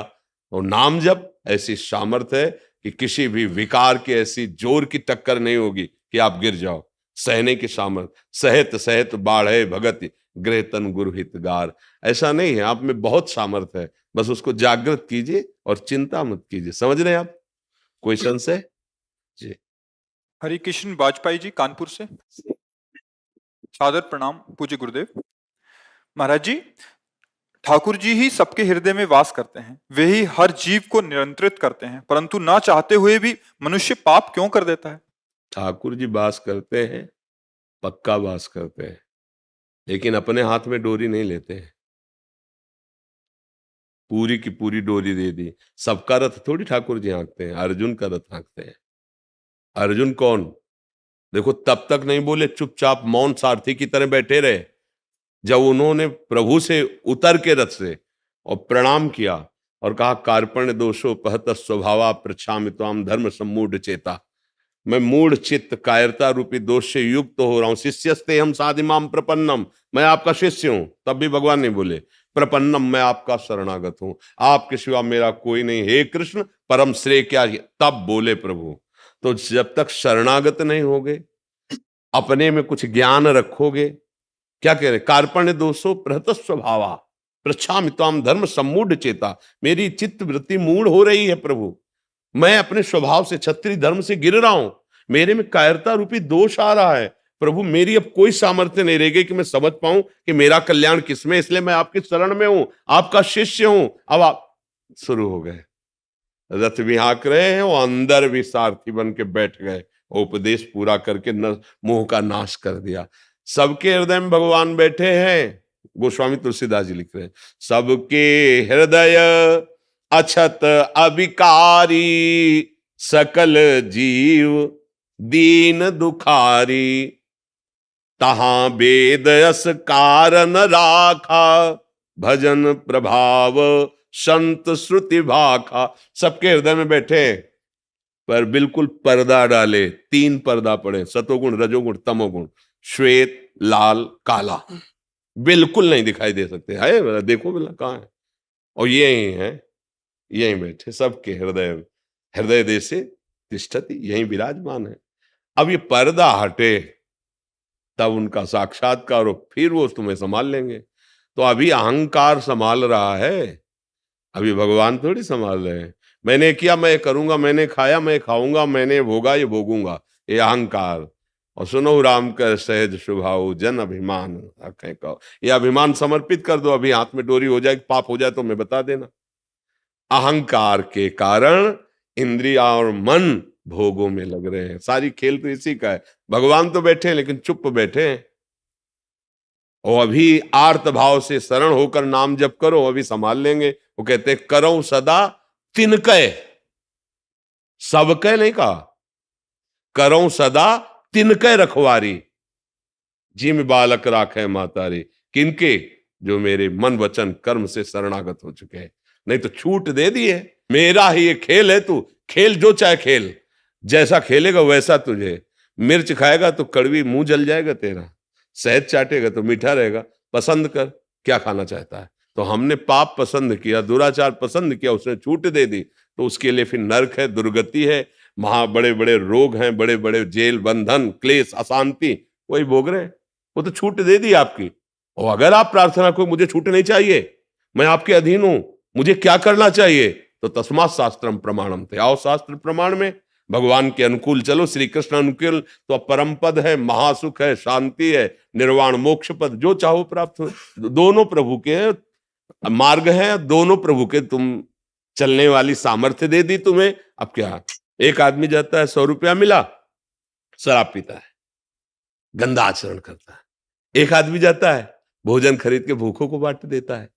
और नाम जब ऐसी सामर्थ्य है कि किसी भी विकार की ऐसी जोर की टक्कर नहीं होगी कि आप गिर जाओ। सहने की सामर्थ्य, सहत सहत बाढ़े भगत गृह तन गुरु हितगार। ऐसा नहीं है, आप में बहुत सामर्थ्य है, बस उसको जागृत कीजिए और चिंता मत कीजिए। समझ रहे हैं आप? कोई संशय जी? हरिकृष्ण वाजपेयी जी कानपुर से, सादर प्रणाम पूज्य गुरुदेव। महाराज जी, ठाकुर जी ही सबके हृदय में वास करते हैं, वे ही हर जीव को नियंत्रित करते हैं, परंतु ना चाहते हुए भी मनुष्य पाप क्यों कर देता है? ठाकुर जी वास करते हैं, पक्का वास करते हैं, लेकिन अपने हाथ में डोरी नहीं लेते हैं। पूरी की पूरी डोरी दे दी। सबका रथ थोड़ी ठाकुर जी हाँकते हैं, अर्जुन का रथ हाँकते हैं। अर्जुन कौन? देखो, तब तक नहीं बोले, चुपचाप मौन सारथी की तरह बैठे रहे। जब उन्होंने प्रभु से उतर के रथ से और प्रणाम किया और कहा, कार्पण्य दोषो पहत स्वभावा प्रच्छामि त्वाम धर्म सम्मूढ़ चेता। मैं मूढ़ चित्त कायरता रूपी दोष से युक्त हो रहा हूं। शिष्यस्ते हम साधिमाम प्रपन्नम, मैं आपका शिष्य हूं। तब भी भगवान नहीं बोले प्रपन्नम, मैं आपका शरणागत हूं, आपके सिवा मेरा कोई नहीं, हे कृष्ण परम श्रेय क्या। तब बोले प्रभु। तो जब तक शरणागत नहीं होगे, अपने में कुछ ज्ञान रखोगे क्या कह रहे? कार्पण्य दोषो प्रहत स्वभावा पृच्छामि त्वाम धर्म सम्मूढ़ चेता। मेरी चित्त वृत्ति मूढ़ हो रही है प्रभु, मैं अपने स्वभाव से क्षत्रिय धर्म से गिर रहा हूं, मेरे में कायरता रूपी दोष आ रहा है प्रभु। मेरी अब कोई सामर्थ्य नहीं रहेगी कि मैं समझ पाऊं कि मेरा कल्याण किसमें, इसलिए मैं आपकी शरण में हूं, आपका शिष्य हूं। अब आप शुरू हो गए, रथ भी हाँक रहे हैं, वो अंदर भी सारथी बन के बैठ गए। उपदेश पूरा करके मोह का नाश कर दिया। सबके हृदय में भगवान बैठे हैं। गोस्वामी तुलसीदास जी लिख रहे हैं, सबके हृदय अछत अविकारी, सकल जीव दीन दुखारी, तहां वेद यस कारण राखा, भजन प्रभाव संत श्रुति भाखा। सबके हृदय में बैठे पर बिल्कुल पर्दा डाले, 3 पर्दा पड़े, सतोगुण रजोगुण तमोगुण, श्वेत लाल काला, बिल्कुल नहीं दिखाई दे सकते। है देखो बोला कहाँ है, और यही है, यहीं बैठे सबके हृदय देशे तिष्ठति, यहीं विराजमान है। अब ये पर्दा हटे तब उनका साक्षात्कार हो, फिर वो तुम्हें संभाल लेंगे। तो अभी अहंकार संभाल रहा है, अभी भगवान थोड़ी संभाल रहे हैं। मैंने किया मैं करूंगा, मैंने खाया मैं खाऊंगा, मैंने भोगा ये भोगूंगा, ये अहंकार। और सुनो राम का सहज स्वभाव जन अभिमान कहो, ये अभिमान समर्पित कर दो। अभी हाथ में डोरी हो जाए, पाप हो जाए तो मैं बता देना। अहंकार के कारण इंद्रिया और मन भोगों में लग रहे हैं। सारी खेल तो इसी का है। भगवान तो बैठे हैं लेकिन चुप बैठे हैं। और अभी आर्त भाव से शरण होकर नाम जप करो, अभी संभाल लेंगे। वो कहते हैं करो सदा तिनकै, सबकै नहीं कहा, करो सदा तिनकै रखवारी, जिम बालक राखे मातारी। किनके? जो मेरे मन वचन कर्म से शरणागत हो चुके हैं। नहीं तो छूट दे दिए, मेरा ही ये खेल है, तू खेल जो चाहे खेल, जैसा खेलेगा वैसा तुझे। मिर्च खाएगा तो कड़वी मुंह जल जाएगा तेरा, शहद चाटेगा तो मीठा रहेगा। पसंद कर क्या खाना चाहता है। तो हमने पाप पसंद किया, दुराचार पसंद किया, उसने छूट दे दी, तो उसके लिए फिर नरक है, दुर्गति है, बड़े बड़े रोग हैं, बड़े बड़े जेल बंधन क्लेश अशांति, वही भोग रहे हैं। वो तो छूट दे दी आपकी। और अगर आप प्रार्थना करो मुझे छूट नहीं चाहिए, मैं आपके अधीन हूं, मुझे क्या करना चाहिए, तो तस्मात् शास्त्रम प्रमाणम थे। आओ शास्त्र प्रमाण में, भगवान के अनुकूल चलो। श्री कृष्ण अनुकूल तो परम पद है, महासुख है, शांति है, निर्वाण मोक्ष पद, जो चाहो प्राप्त हो। दोनों प्रभु के मार्ग हैं, दोनों प्रभु के तुम चलने वाली सामर्थ्य दे दी तुम्हें। अब क्या, एक आदमी जाता है 100 रुपया मिला, शराब पीता है, गंदा आचरण करता है। एक आदमी जाता है भोजन खरीद के भूखों को बांट देता है,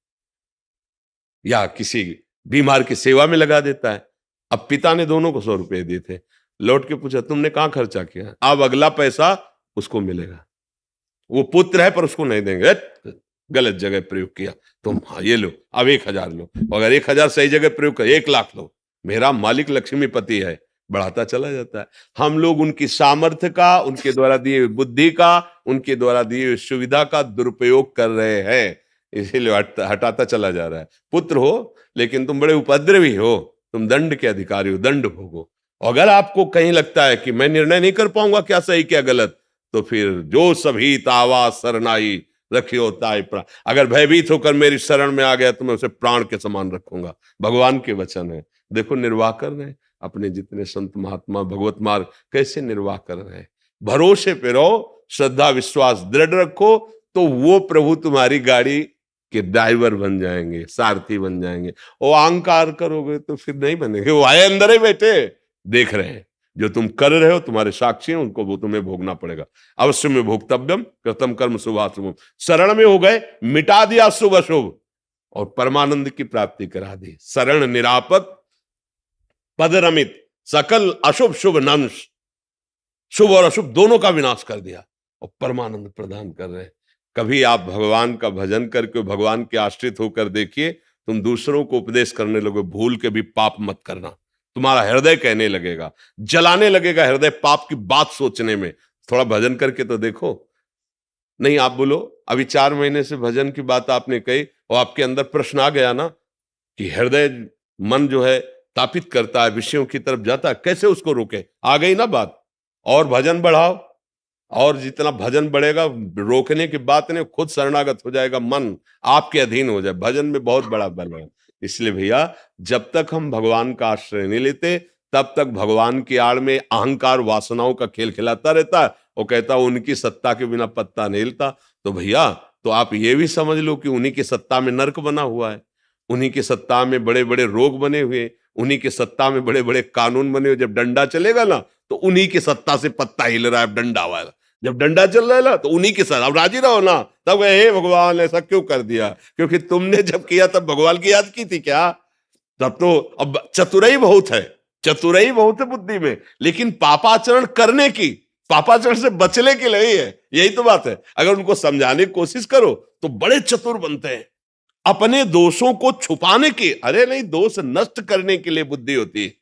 या किसी बीमार की सेवा में लगा देता है। अब पिता ने दोनों को 100 रुपए दिए थे, लौट के पूछा तुमने कहां खर्चा किया। अब अगला पैसा उसको मिलेगा। वो पुत्र है पर उसको नहीं देंगे, गलत जगह प्रयोग किया तुम, हाँ ये लो, अब 1000 लो। अगर 1000 सही जगह प्रयोग कर 1 लाख लो। मेरा मालिक लक्ष्मीपति है, बढ़ाता चला जाता है। हम लोग उनकी सामर्थ्य का, उनके द्वारा दिए हुए बुद्धि का, उनके द्वारा दिए हुए सुविधा का दुरुपयोग कर रहे हैं, इसीलिए हटाता चला जा रहा है। पुत्र हो लेकिन तुम बड़े उपद्रवी हो, तुम दंड के अधिकारी हो, दंड भोगो। अगर आपको कहीं लगता है कि मैं निर्णय नहीं कर पाऊंगा क्या सही क्या गलत, तो फिर जो सभी तावा शरणाई रखियो ताय प्राण। अगर भयभीत होकर मेरी शरण में आ गया तो मैं उसे प्राण के समान रखूंगा। भगवान के वचन है। देखो निर्वाह कर रहे हैं अपने जितने संत महात्मा, भगवत मार्ग कैसे निर्वाह कर रहे हैं। भरोसे पे रहो, श्रद्धा विश्वास दृढ़ रखो, तो वो प्रभु तुम्हारी गाड़ी के ड्राइवर बन जाएंगे, सारथी बन जाएंगे। और अहंकार करोगे तो फिर नहीं बनेंगे। वो आए अंदर ही बैठे देख रहे हैं, जो तुम कर रहे हो तुम्हारे साक्षी हैं, उनको वो तुम्हें भोगना पड़ेगा। अवश्य में भोक्तव्यम कृतम कर्म शुभाशुभम। शरण में हो गए, मिटा दिया शुभ अशुभ और परमानंद की प्राप्ति करा दी। शरण निरापद पद रमित, सकल अशुभ शुभ नंश, शुभ और अशुभ दोनों का विनाश कर दिया और परमानंद प्रदान कर रहे हैं। कभी आप भगवान का भजन करके भगवान के आश्रित होकर देखिए, तुम दूसरों को उपदेश करने लगो, भूल के भी पाप मत करना। तुम्हारा हृदय कहने लगेगा, जलाने लगेगा हृदय पाप की बात सोचने में। थोड़ा भजन करके तो देखो। नहीं आप बोलो अभी 4 महीने से भजन की बात आपने कही और आपके अंदर प्रश्न आ गया ना कि हृदय मन जो है तापित करता है, विषयों की तरफ जाता है, कैसे उसको रोके। आ गई ना बात, और भजन बढ़ाओ, और जितना भजन बढ़ेगा, रोकने की बात नहीं, खुद शरणागत हो जाएगा, मन आपके अधीन हो जाए। भजन में बहुत बड़ा बल है। इसलिए भैया, जब तक हम भगवान का आश्रय नहीं लेते, तब तक भगवान की आड़ में अहंकार वासनाओं का खेल खिलाता रहता है। वो कहता उनकी सत्ता के बिना पत्ता नहीं हिलता। तो भैया, तो आप ये भी समझ लो कि उन्हीं की सत्ता में नर्क बना हुआ है, उन्हीं की सत्ता में बड़े बड़े रोग बने हुए, उन्हीं की सत्ता में बड़े बड़े कानून बने हुए। जब डंडा चलेगा ना, तो उन्हीं की सत्ता से पत्ता हिल रहा है, डंडा वाला। जब डंडा चल रहा है ना, तो उन्हीं के साथ अब राजी रहो ना। तब हे भगवान ऐसा क्यों कर दिया? क्योंकि तुमने जब किया तब भगवान की याद की थी क्या? तब तो अब चतुराई बहुत है, चतुराई बहुत है बुद्धि में, लेकिन पापाचरण करने की, पापाचरण से बचने के लिए ही है। यही तो बात है। अगर उनको समझाने की कोशिश करो तो बड़े चतुर बनते हैं। अपने दोषों को छुपाने की, अरे नहीं, दोष नष्ट करने के लिए बुद्धि होती है।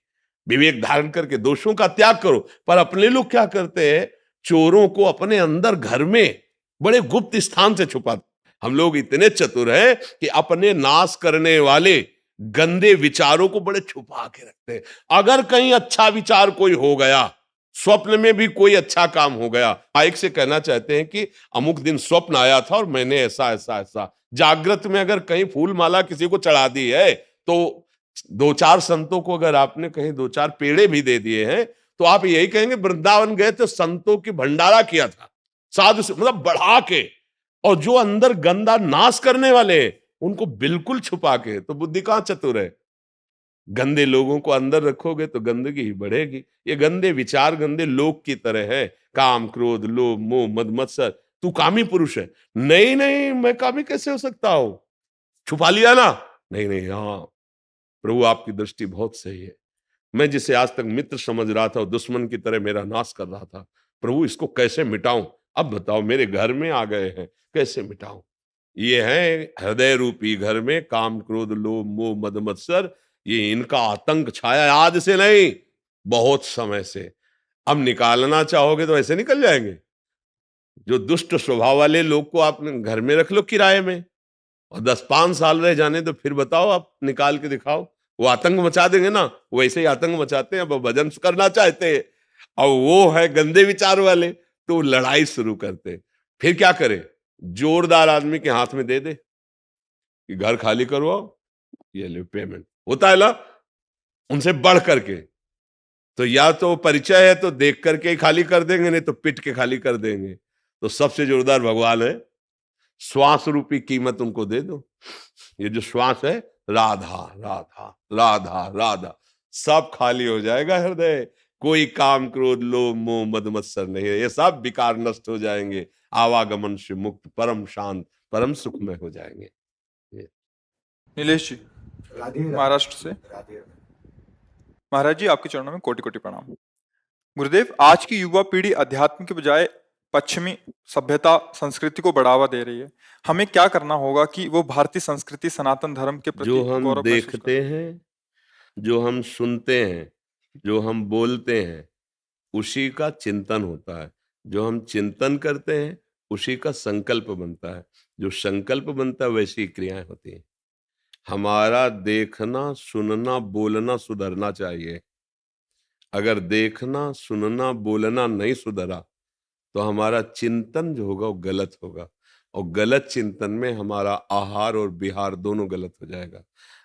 विवेक धारण करके दोषों का त्याग करो। पर अपने लोग क्या करते हैं, चोरों को अपने अंदर घर में बड़े गुप्त स्थान से छुपाते। हम लोग इतने चतुर हैं कि अपने नाश करने वाले गंदे विचारों को बड़े छुपा के रखते हैं। अगर कहीं अच्छा विचार कोई हो गया, स्वप्न में भी कोई अच्छा काम हो गया, एक से कहना चाहते हैं कि अमुक दिन स्वप्न आया था और मैंने ऐसा ऐसा ऐसा। जागृत में अगर कहीं फूल माला किसी को चढ़ा दी है, तो दो चार संतों को अगर आपने कहीं दो चार पेड़े भी दे दिए हैं, तो आप यही कहेंगे वृंदावन गए तो संतों की भंडारा किया था, साधु से मतलब बढ़ा के। और जो अंदर गंदा नाश करने वाले हैं, उनको बिल्कुल छुपा के। तो बुद्धि कहां चतुर है? गंदे लोगों को अंदर रखोगे तो गंदगी ही बढ़ेगी। ये गंदे विचार गंदे लोग की तरह है, काम क्रोध लोभ मोह मद मत्सर। तू कामी पुरुष है। नहीं नहीं, मैं कामी कैसे हो सकता हूं? छुपा लिया ना। नहीं नहीं, हाँ प्रभु आपकी दृष्टि बहुत सही है। मैं जिसे आज तक मित्र समझ रहा था, दुश्मन की तरह मेरा नाश कर रहा था। प्रभु इसको कैसे मिटाऊं? अब बताओ, मेरे घर में आ गए हैं, कैसे मिटाऊं? ये है हृदय रूपी घर में काम क्रोध लोभ मोह मद मत्सर। ये इनका आतंक छाया, आज से नहीं, बहुत समय से। अब निकालना चाहोगे तो ऐसे निकल जाएंगे। जो दुष्ट स्वभाव वाले लोग को आप घर में रख लो किराए में, और 10-5 साल रह जाने तो फिर बताओ, आप निकाल के दिखाओ। वो आतंक मचा देंगे ना, वैसे ही आतंक मचाते हैं। अब भजन करना चाहते हैं और वो है गंदे विचार वाले, तो लड़ाई शुरू करते हैं। फिर क्या करे? जोरदार आदमी के हाथ में दे दे कि घर खाली करवाओ, ये ले पेमेंट। होता है ना उनसे बढ़ करके। तो या तो परिचय है तो देख करके ही खाली कर देंगे, नहीं तो पिट के खाली कर देंगे। तो सबसे जोरदार भगवान है। श्वास रूपी कीमत उनको दे दो। ये जो श्वास है, राधा राधा राधा राधा, सब खाली हो जाएगा हृदय। कोई काम क्रोध लोभ मोह मद मत्सर नहीं है। ये सब विकार नष्ट हो जाएंगे। आवागमन से मुक्त, परम शांत, परम सुख में हो जाएंगे। ये नीलेश जी, महाराष्ट्र से। महाराज जी, आपके चरणों में कोटि कोटि प्रणाम। गुरुदेव, आज की युवा पीढ़ी अध्यात्म के बजाय पश्चिमी सभ्यता संस्कृति को बढ़ावा दे रही है। हमें क्या करना होगा कि वो भारतीय संस्कृति सनातन धर्म के प्रति जो हम गौरव महसूस देखते करें? हैं, जो हम सुनते हैं, जो हम बोलते हैं, उसी का चिंतन होता है। जो हम चिंतन करते हैं, उसी का संकल्प बनता है। जो संकल्प बनता है, वैसी क्रियाएं होती हैं। हमारा देखना सुनना बोलना सुधरना चाहिए। अगर देखना सुनना बोलना नहीं सुधरा, तो हमारा चिंतन जो होगा वो गलत होगा। और गलत चिंतन में हमारा आहार और विहार दोनों गलत हो जाएगा।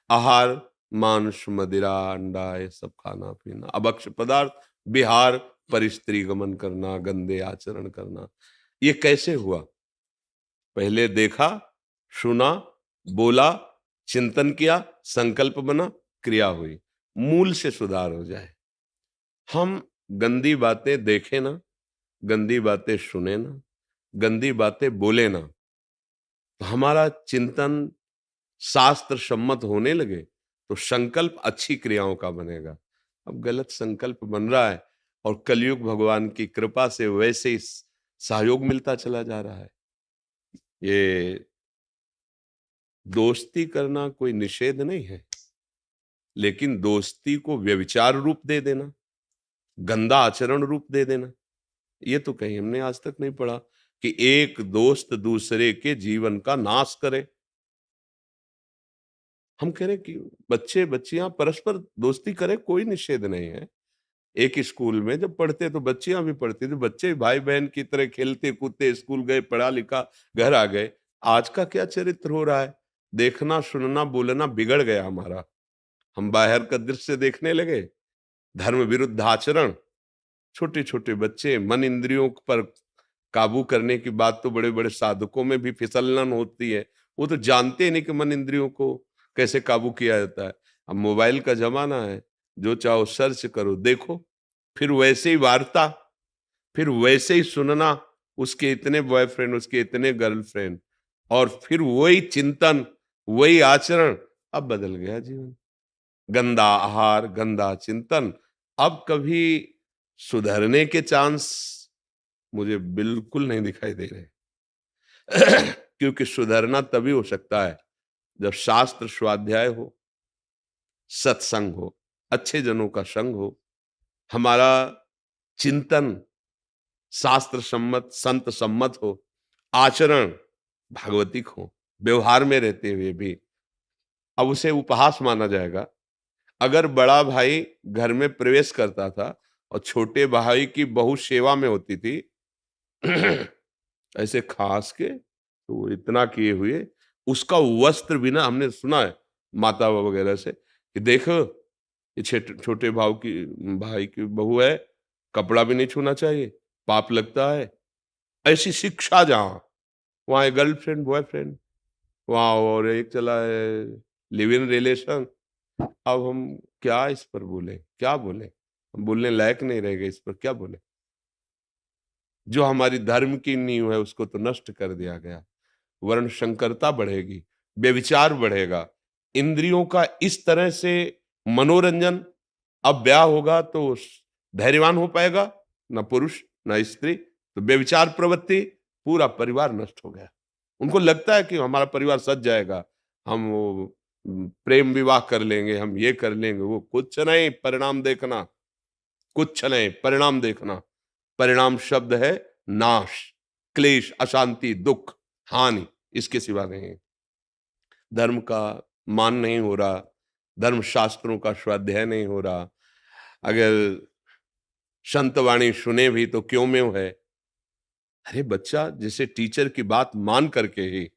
आहार मांस मदिरा अंडा ये सब खाना पीना, अभक्ष्य पदार्थ। विहार परिस्त्री गमन करना, गंदे आचरण करना। ये कैसे हुआ? पहले देखा, सुना, बोला, चिंतन किया, संकल्प बना, क्रिया हुई। मूल से सुधार हो जाए। हम गंदी बातें देखें ना, गंदी बातें सुने ना, गंदी बातें बोले ना, तो हमारा चिंतन शास्त्र सम्मत होने लगे, तो संकल्प अच्छी क्रियाओं का बनेगा। अब गलत संकल्प बन रहा है, और कलयुग भगवान की कृपा से वैसे ही सहयोग मिलता चला जा रहा है। ये दोस्ती करना कोई निषेध नहीं है, लेकिन दोस्ती को व्यभिचार रूप दे देना, गंदा आचरण रूप दे देना, ये तो कहीं हमने आज तक नहीं पढ़ा कि एक दोस्त दूसरे के जीवन का नाश करे। हम कह रहे कि बच्चे बच्चियां परस्पर दोस्ती करें, कोई निषेध नहीं है, एक स्कूल में जब पढ़ते तो बच्चियां भी पढ़ती थी, बच्चे भाई बहन की तरह खेलते कूदते, स्कूल गए, पढ़ा लिखा, घर आ गए। आज का क्या चरित्र हो रहा है? देखना सुनना बोलना बिगड़ गया हमारा। हम बाहर का दृश्य देखने लगे, धर्म विरुद्ध आचरण, छोटे छोटे बच्चे, मन इंद्रियों पर काबू करने की बात तो बड़े बड़े साधकों में भी फिसलन होती है। वो तो जानते ही नहीं कि मन इंद्रियों को कैसे काबू किया जाता है। अब मोबाइल का जमाना है, जो चाहो सर्च करो, देखो, फिर वैसे ही वार्ता, फिर वैसे ही सुनना, उसके इतने बॉयफ्रेंड, उसके इतने गर्लफ्रेंड, और फिर वही चिंतन, वही आचरण। अब बदल गया जीवन, गंदा आहार, गंदा चिंतन। अब कभी सुधरने के चांस मुझे बिल्कुल नहीं दिखाई दे रहे। क्योंकि सुधरना तभी हो सकता है जब शास्त्र स्वाध्याय हो, सत्संग हो, अच्छे जनों का संग हो, हमारा चिंतन शास्त्र सम्मत, संत सम्मत हो, आचरण भागवतिक हो, व्यवहार में रहते हुए भी। अब उसे उपहास माना जाएगा। अगर बड़ा भाई घर में प्रवेश करता था और छोटे भाई की बहू सेवा में होती थी, ऐसे खास के, तो वो इतना किए हुए, उसका वस्त्र बिना, हमने सुना है माता वगैरह से कि देखो ये छोटे भाई की बहू है, कपड़ा भी नहीं छूना चाहिए, पाप लगता है। ऐसी शिक्षा जहां, वहां गर्लफ्रेंड बॉयफ्रेंड, वहां और एक चला है लिव इन रिलेशन। अब हम क्या इस पर बोले, क्या बोले? हम बोलने लायक नहीं रह गए, इस पर क्या बोले? जो हमारी धर्म की नींव है उसको तो नष्ट कर दिया गया। वर्ण संकरता बढ़ेगी, व्यभिचार बढ़ेगा, इंद्रियों का इस तरह से मनोरंजन। अब ब्याह होगा तो धैर्यवान हो पाएगा ना पुरुष ना स्त्री, तो व्यभिचार प्रवृत्ति, पूरा परिवार नष्ट हो गया। उनको लगता है कि हमारा परिवार सज जाएगा, हम वो प्रेम विवाह कर लेंगे, हम ये कर लेंगे, वो कुछ नहीं, परिणाम देखना, कुछ नहीं, परिणाम देखना। परिणाम शब्द है नाश, क्लेश, अशांति, दुख, हानि, इसके सिवा नहीं। धर्म का मान नहीं हो रहा, धर्म शास्त्रों का स्वाध्याय नहीं हो रहा। अगर संत वाणी सुने भी तो क्यों में है। अरे बच्चा जैसे टीचर की बात मान करके ही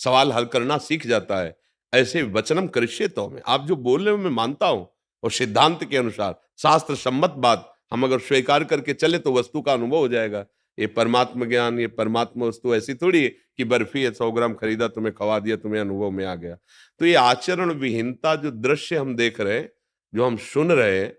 सवाल हल करना सीख जाता है, ऐसे वचनम करिष्येतो में, आप जो बोल रहे हो मैं मानता हूं, और सिद्धांत के अनुसार शास्त्र सम्मत बात हम अगर स्वीकार करके चले तो वस्तु का अनुभव हो जाएगा। ये परमात्मा ज्ञान, ये परमात्मा वस्तु ऐसी थोड़ी है कि बर्फी है 100 ग्राम खरीदा, तुम्हें खवा दिया, तुम्हें अनुभव में आ गया। तो ये आचरण विहीनता, जो दृश्य हम देख रहे हैं, जो हम सुन रहे हैं,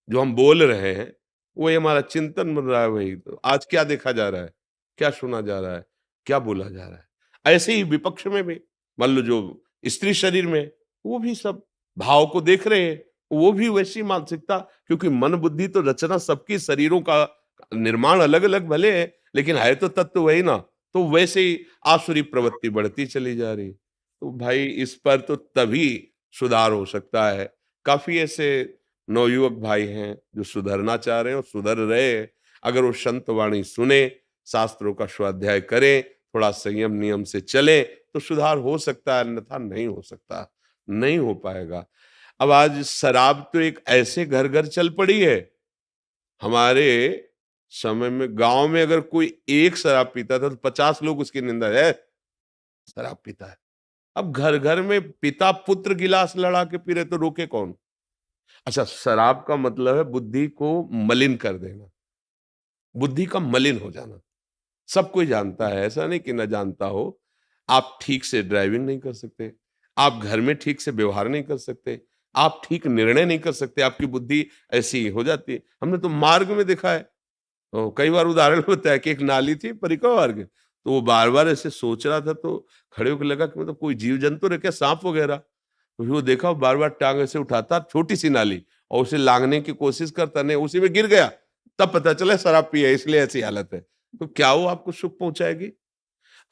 जो हम बोल रहे हैं, वही हमारा चिंतन बन रहा है। वही तो आज क्या देखा जा रहा है, क्या सुना जा रहा है, क्या बोला जा रहा है। ऐसे ही विपक्ष में भी, मान लो जो स्त्री शरीर में, वो भी सब भाव को देख रहे हैं, वो भी वैसी मानसिकता, क्योंकि मन बुद्धि तो रचना सबकी, शरीरों का निर्माण अलग अलग भले है, लेकिन है तो तत्व वही ना। तो वैसे ही आसुरी प्रवृत्ति बढ़ती चली जा रही। तो भाई इस पर तो तभी सुधार हो सकता है। काफी ऐसे नवयुवक भाई हैं जो सुधरना चाह रहे हैं और सुधर रहे हैं। अगर वो संत वाणी सुने, शास्त्रों का स्वाध्याय करें, थोड़ा संयम नियम से चले, तो सुधार हो सकता है, अन्यथा नहीं हो सकता, नहीं हो पाएगा। अब आज शराब तो एक ऐसे घर घर चल पड़ी है। हमारे समय में गांव में अगर कोई एक शराब पीता था तो 50 लोग उसकी निंदा है, शराब पीता है। अब घर घर में पिता पुत्र गिलास लड़ा के पी रहे, तो रोके कौन? अच्छा, शराब का मतलब है बुद्धि को मलिन कर देना, बुद्धि का मलिन हो जाना। सब कोई जानता है, ऐसा नहीं कि न जानता हो। आप ठीक से ड्राइविंग नहीं कर सकते, आप घर में ठीक से व्यवहार नहीं कर सकते, आप ठीक निर्णय नहीं कर सकते, आपकी बुद्धि ऐसी हो जाती है। हमने तो मार्ग में देखा है, तो कई बार उदाहरण होता है कि एक नाली थी परिक्रमा मार्ग, तो वो बार बार ऐसे सोच रहा था, तो खड़े होकर लगा कि मतलब कोई जीव जंतु रखे, सांप वगैरह। तो फिर वो देखा, बार बार टांग ऐसे उठाता, छोटी सी नाली, और उसे लांघने की कोशिश करता, नहीं, उसी में गिर गया। तब पता चला शराब पी है, इसलिए ऐसी हालत है। तो क्या वो आपको सुख पहुंचाएगी?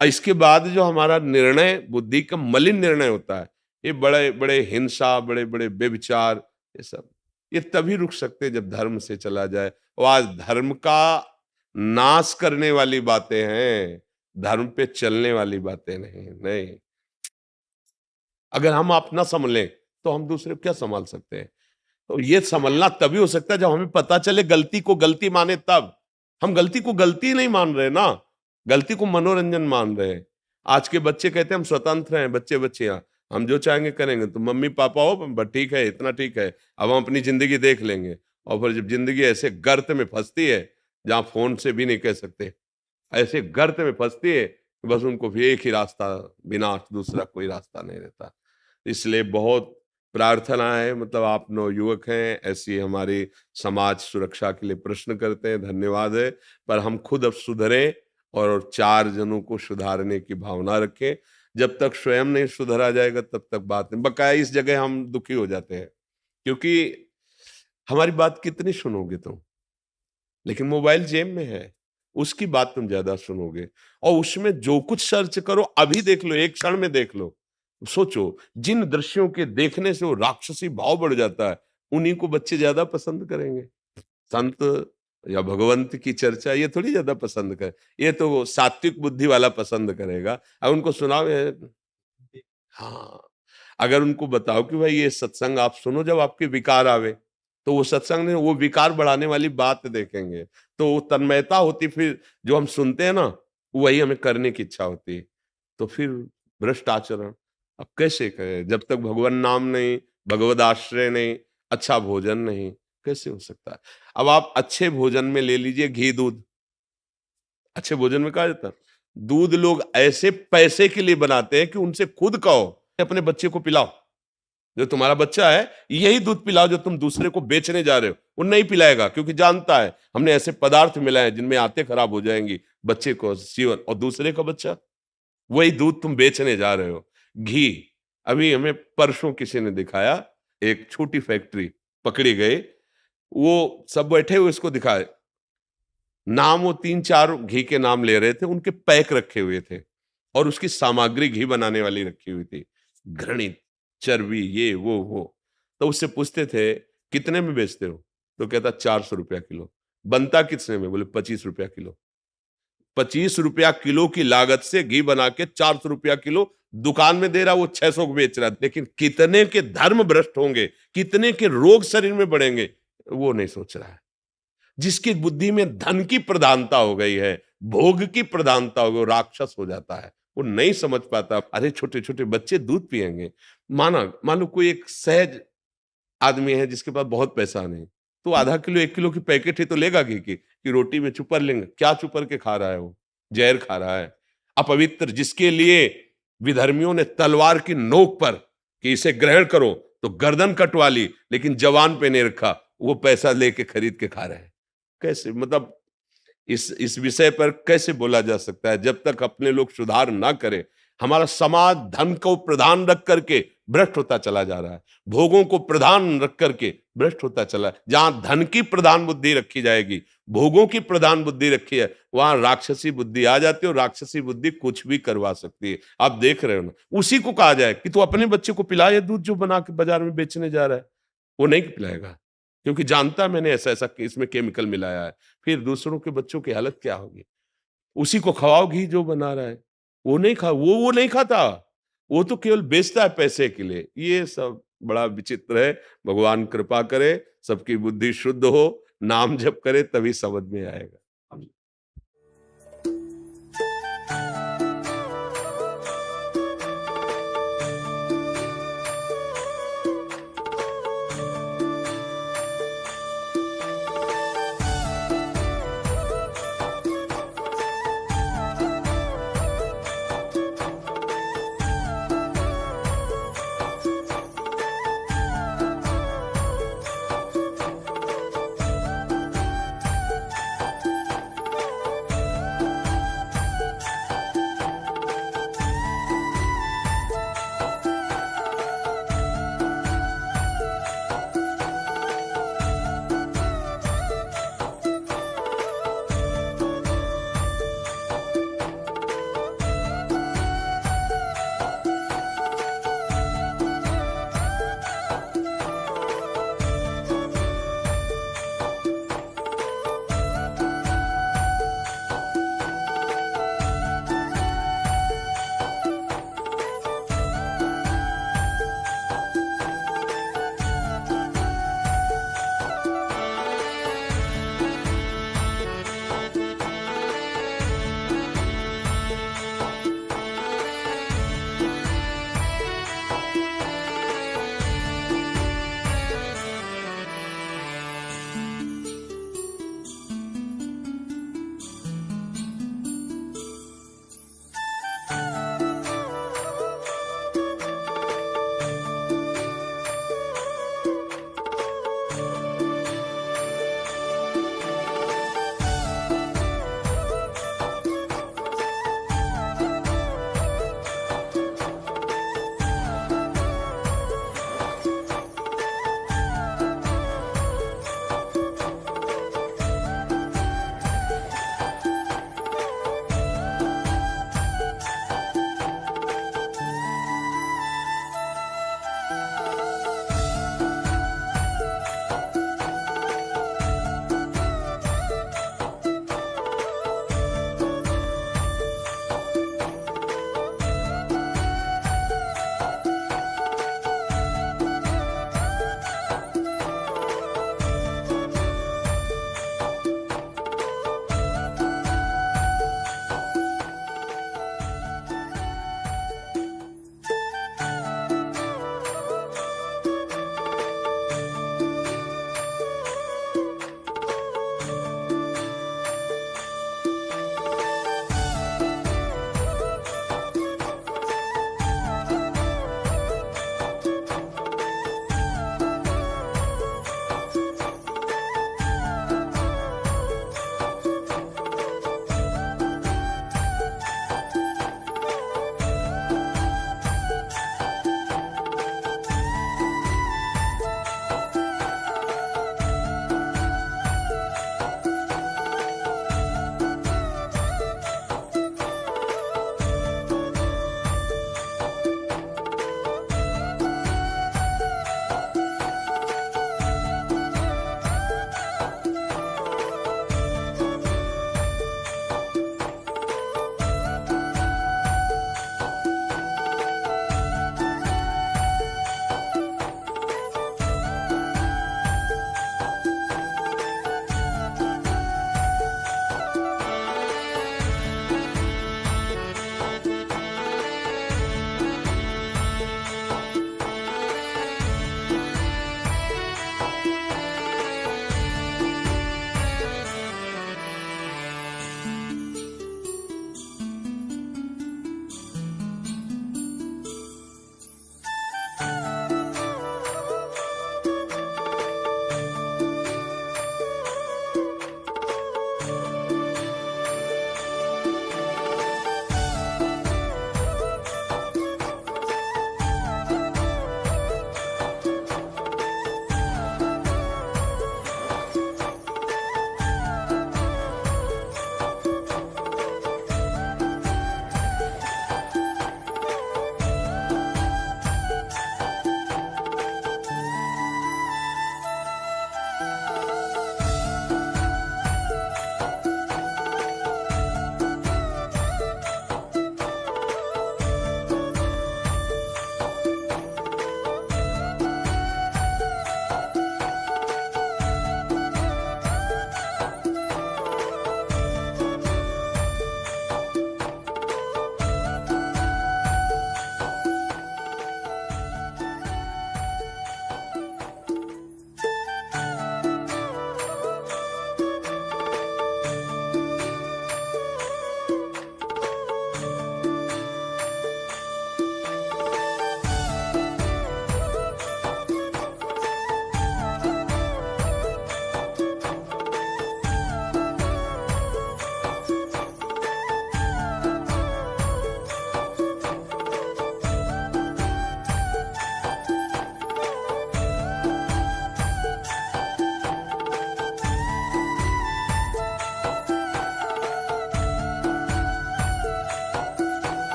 और इसके बाद जो हमारा निर्णय बुद्धि का मलिन निर्णय होता है, ये बड़े बड़े हिंसा, बड़े बड़े बेविचार, ये सब, ये तभी रुक सकते जब धर्म से चला जाए। और आज धर्म का नाश करने वाली बातें हैं, धर्म पे चलने वाली बातें नहीं। नहीं, अगर हम अपना संभलें तो हम दूसरे को क्या संभाल सकते हैं? तो ये संभलना तभी हो सकता है जब हमें पता चले गलती को गलती माने, तब। हम गलती को गलती नहीं मान रहे ना, गलती को मनोरंजन मान रहे हैं। आज के बच्चे कहते हैं हम स्वतंत्र हैं, बच्चे बच्चियां हम जो चाहेंगे करेंगे, तो मम्मी पापा हो बस ठीक है, इतना ठीक है, अब हम अपनी जिंदगी देख लेंगे। और फिर जब जिंदगी ऐसे गर्त में फंसती है जहां फोन से भी नहीं कह सकते, ऐसे गर्त में फंसती है कि बस उनको भी एक ही रास्ता, बिना दूसरा कोई रास्ता नहीं रहता। इसलिए बहुत प्रार्थना है, मतलब आप नवयुवक हैं, ऐसी हमारी समाज सुरक्षा के लिए प्रश्न करते हैं, धन्यवाद है। पर हम खुद अब सुधरें और 4 जनों को सुधारने की भावना रखें। जब तक स्वयं नहीं सुधरा जाएगा तब तक बात नहीं। बकाया इस जगह हम दुखी हो जाते हैं, क्योंकि हमारी बात कितनी सुनोगे तुम, लेकिन मोबाइल जेब में है, उसकी बात तुम ज्यादा सुनोगे। और उसमें जो कुछ सर्च करो अभी देख लो, एक क्षण में देख लो। सोचो, जिन दृश्यों के देखने से वो राक्षसी भाव बढ़ जाता है, उन्हीं को बच्चे ज्यादा पसंद करेंगे। संत या भगवंत की चर्चा ये थोड़ी ज्यादा पसंद करे, ये तो वो सात्विक बुद्धि वाला पसंद करेगा। अब उनको सुनाओ, हाँ, अगर उनको बताओ कि भाई ये सत्संग आप सुनो जब आपके विकार आवे, तो वो सत्संग नहीं, वो विकार बढ़ाने वाली बात देखेंगे। तो वो तन्मयता होती, फिर जो हम सुनते हैं ना वही हमें करने की इच्छा होती है। तो फिर भ्रष्ट आचरण अब कैसे करें जब तक भगवान नाम नहीं, भगवद आश्रय नहीं, अच्छा भोजन नहीं, कैसे हो सकता है। अब आप अच्छे भोजन में ले लीजिए घी दूध, अच्छे भोजन में कहा जाता है दूध लोग ऐसे पैसे के लिए बनाते हैं कि उनसे खुद कहो अपने बच्चे को पिलाओ, जो तुम्हारा बच्चा है यही दूध पिलाओ जो तुम दूसरे को बेचने जा रहे हो। वो नहीं पिलाएगा, क्योंकि जानता है हमने ऐसे पदार्थ मिलाए जिनमें आंतें खराब हो जाएंगी बच्चे को जीवन, और दूसरे का बच्चा वही दूध तुम बेचने जा रहे हो। घी, अभी हमें परसों किसी ने दिखाया, एक छोटी फैक्ट्री पकड़ी गई, वो सब बैठे हुए इसको दिखाए, नाम वो 3-4 घी के नाम ले रहे थे, उनके पैक रखे हुए थे और उसकी सामग्री घी बनाने वाली रखी हुई थी, घृणित चर्बी ये वो। तो उससे पूछते थे कितने में बेचते हो, तो कहता 400 रुपया किलो। बनता कितने में, बोले 25 रुपया किलो। 25 रुपया किलो की लागत से घी बना के 400 रुपया किलो दुकान में दे रहा, वो 600 को बेच रहा। लेकिन कितने के धर्म भ्रष्ट होंगे, कितने के रोग शरीर में बढ़ेंगे, वो नहीं सोच रहा है। जिसकी बुद्धि में धन की प्रधानता हो गई है, भोग की प्रधानता हो गई, वो राक्षस हो जाता है, वो नहीं समझ पाता। अरे छोटे छोटे बच्चे दूध पिएंगे, मान लो कोई एक सहज आदमी है जिसके पास बहुत पैसा नहीं, तो आधा किलो 1 किलो की पैकेट ही तो लेगा घी की, कि रोटी में चुपर लेंगे। क्या चुपर के खा रहा है, वो जहर खा रहा है अपवित्र, जिसके लिए विधर्मियों ने तलवार की नोक पर कि इसे ग्रहण करो तो गर्दन कटवा ली, लेकिन जवान पे नहीं रखा, वो पैसा लेके खरीद के खा रहे हैं। कैसे, मतलब इस विषय पर कैसे बोला जा सकता है। जब तक अपने लोग सुधार ना करें, हमारा समाज धन को प्रधान रख करके भ्रष्ट होता चला जा रहा है, भोगों को प्रधान रख करके भ्रष्ट होता चला है। जहां धन की प्रधान बुद्धि रखी जाएगी, भोगों की प्रधान बुद्धि रखी है, वहां राक्षसी बुद्धि आ जाती है, और राक्षसी बुद्धि कुछ भी करवा सकती है। आप देख रहे हो ना, उसी को कहा जाए कि तू अपने बच्चे को पिलाए दूध जो बना के बाजार में बेचने जा रहा है, वो नहीं पिलाएगा, क्योंकि जानता मैंने ऐसा ऐसा इसमें केमिकल मिलाया है। फिर दूसरों के बच्चों की हालत क्या होगी। उसी को खवाओ घी जो बना रहा है, वो नहीं खा, वो नहीं खाता, वो तो केवल बेचता है पैसे के लिए। ये सब बड़ा विचित्र है। भगवान कृपा करे, सबकी बुद्धि शुद्ध हो, नाम जप करे, तभी समझ में आएगा।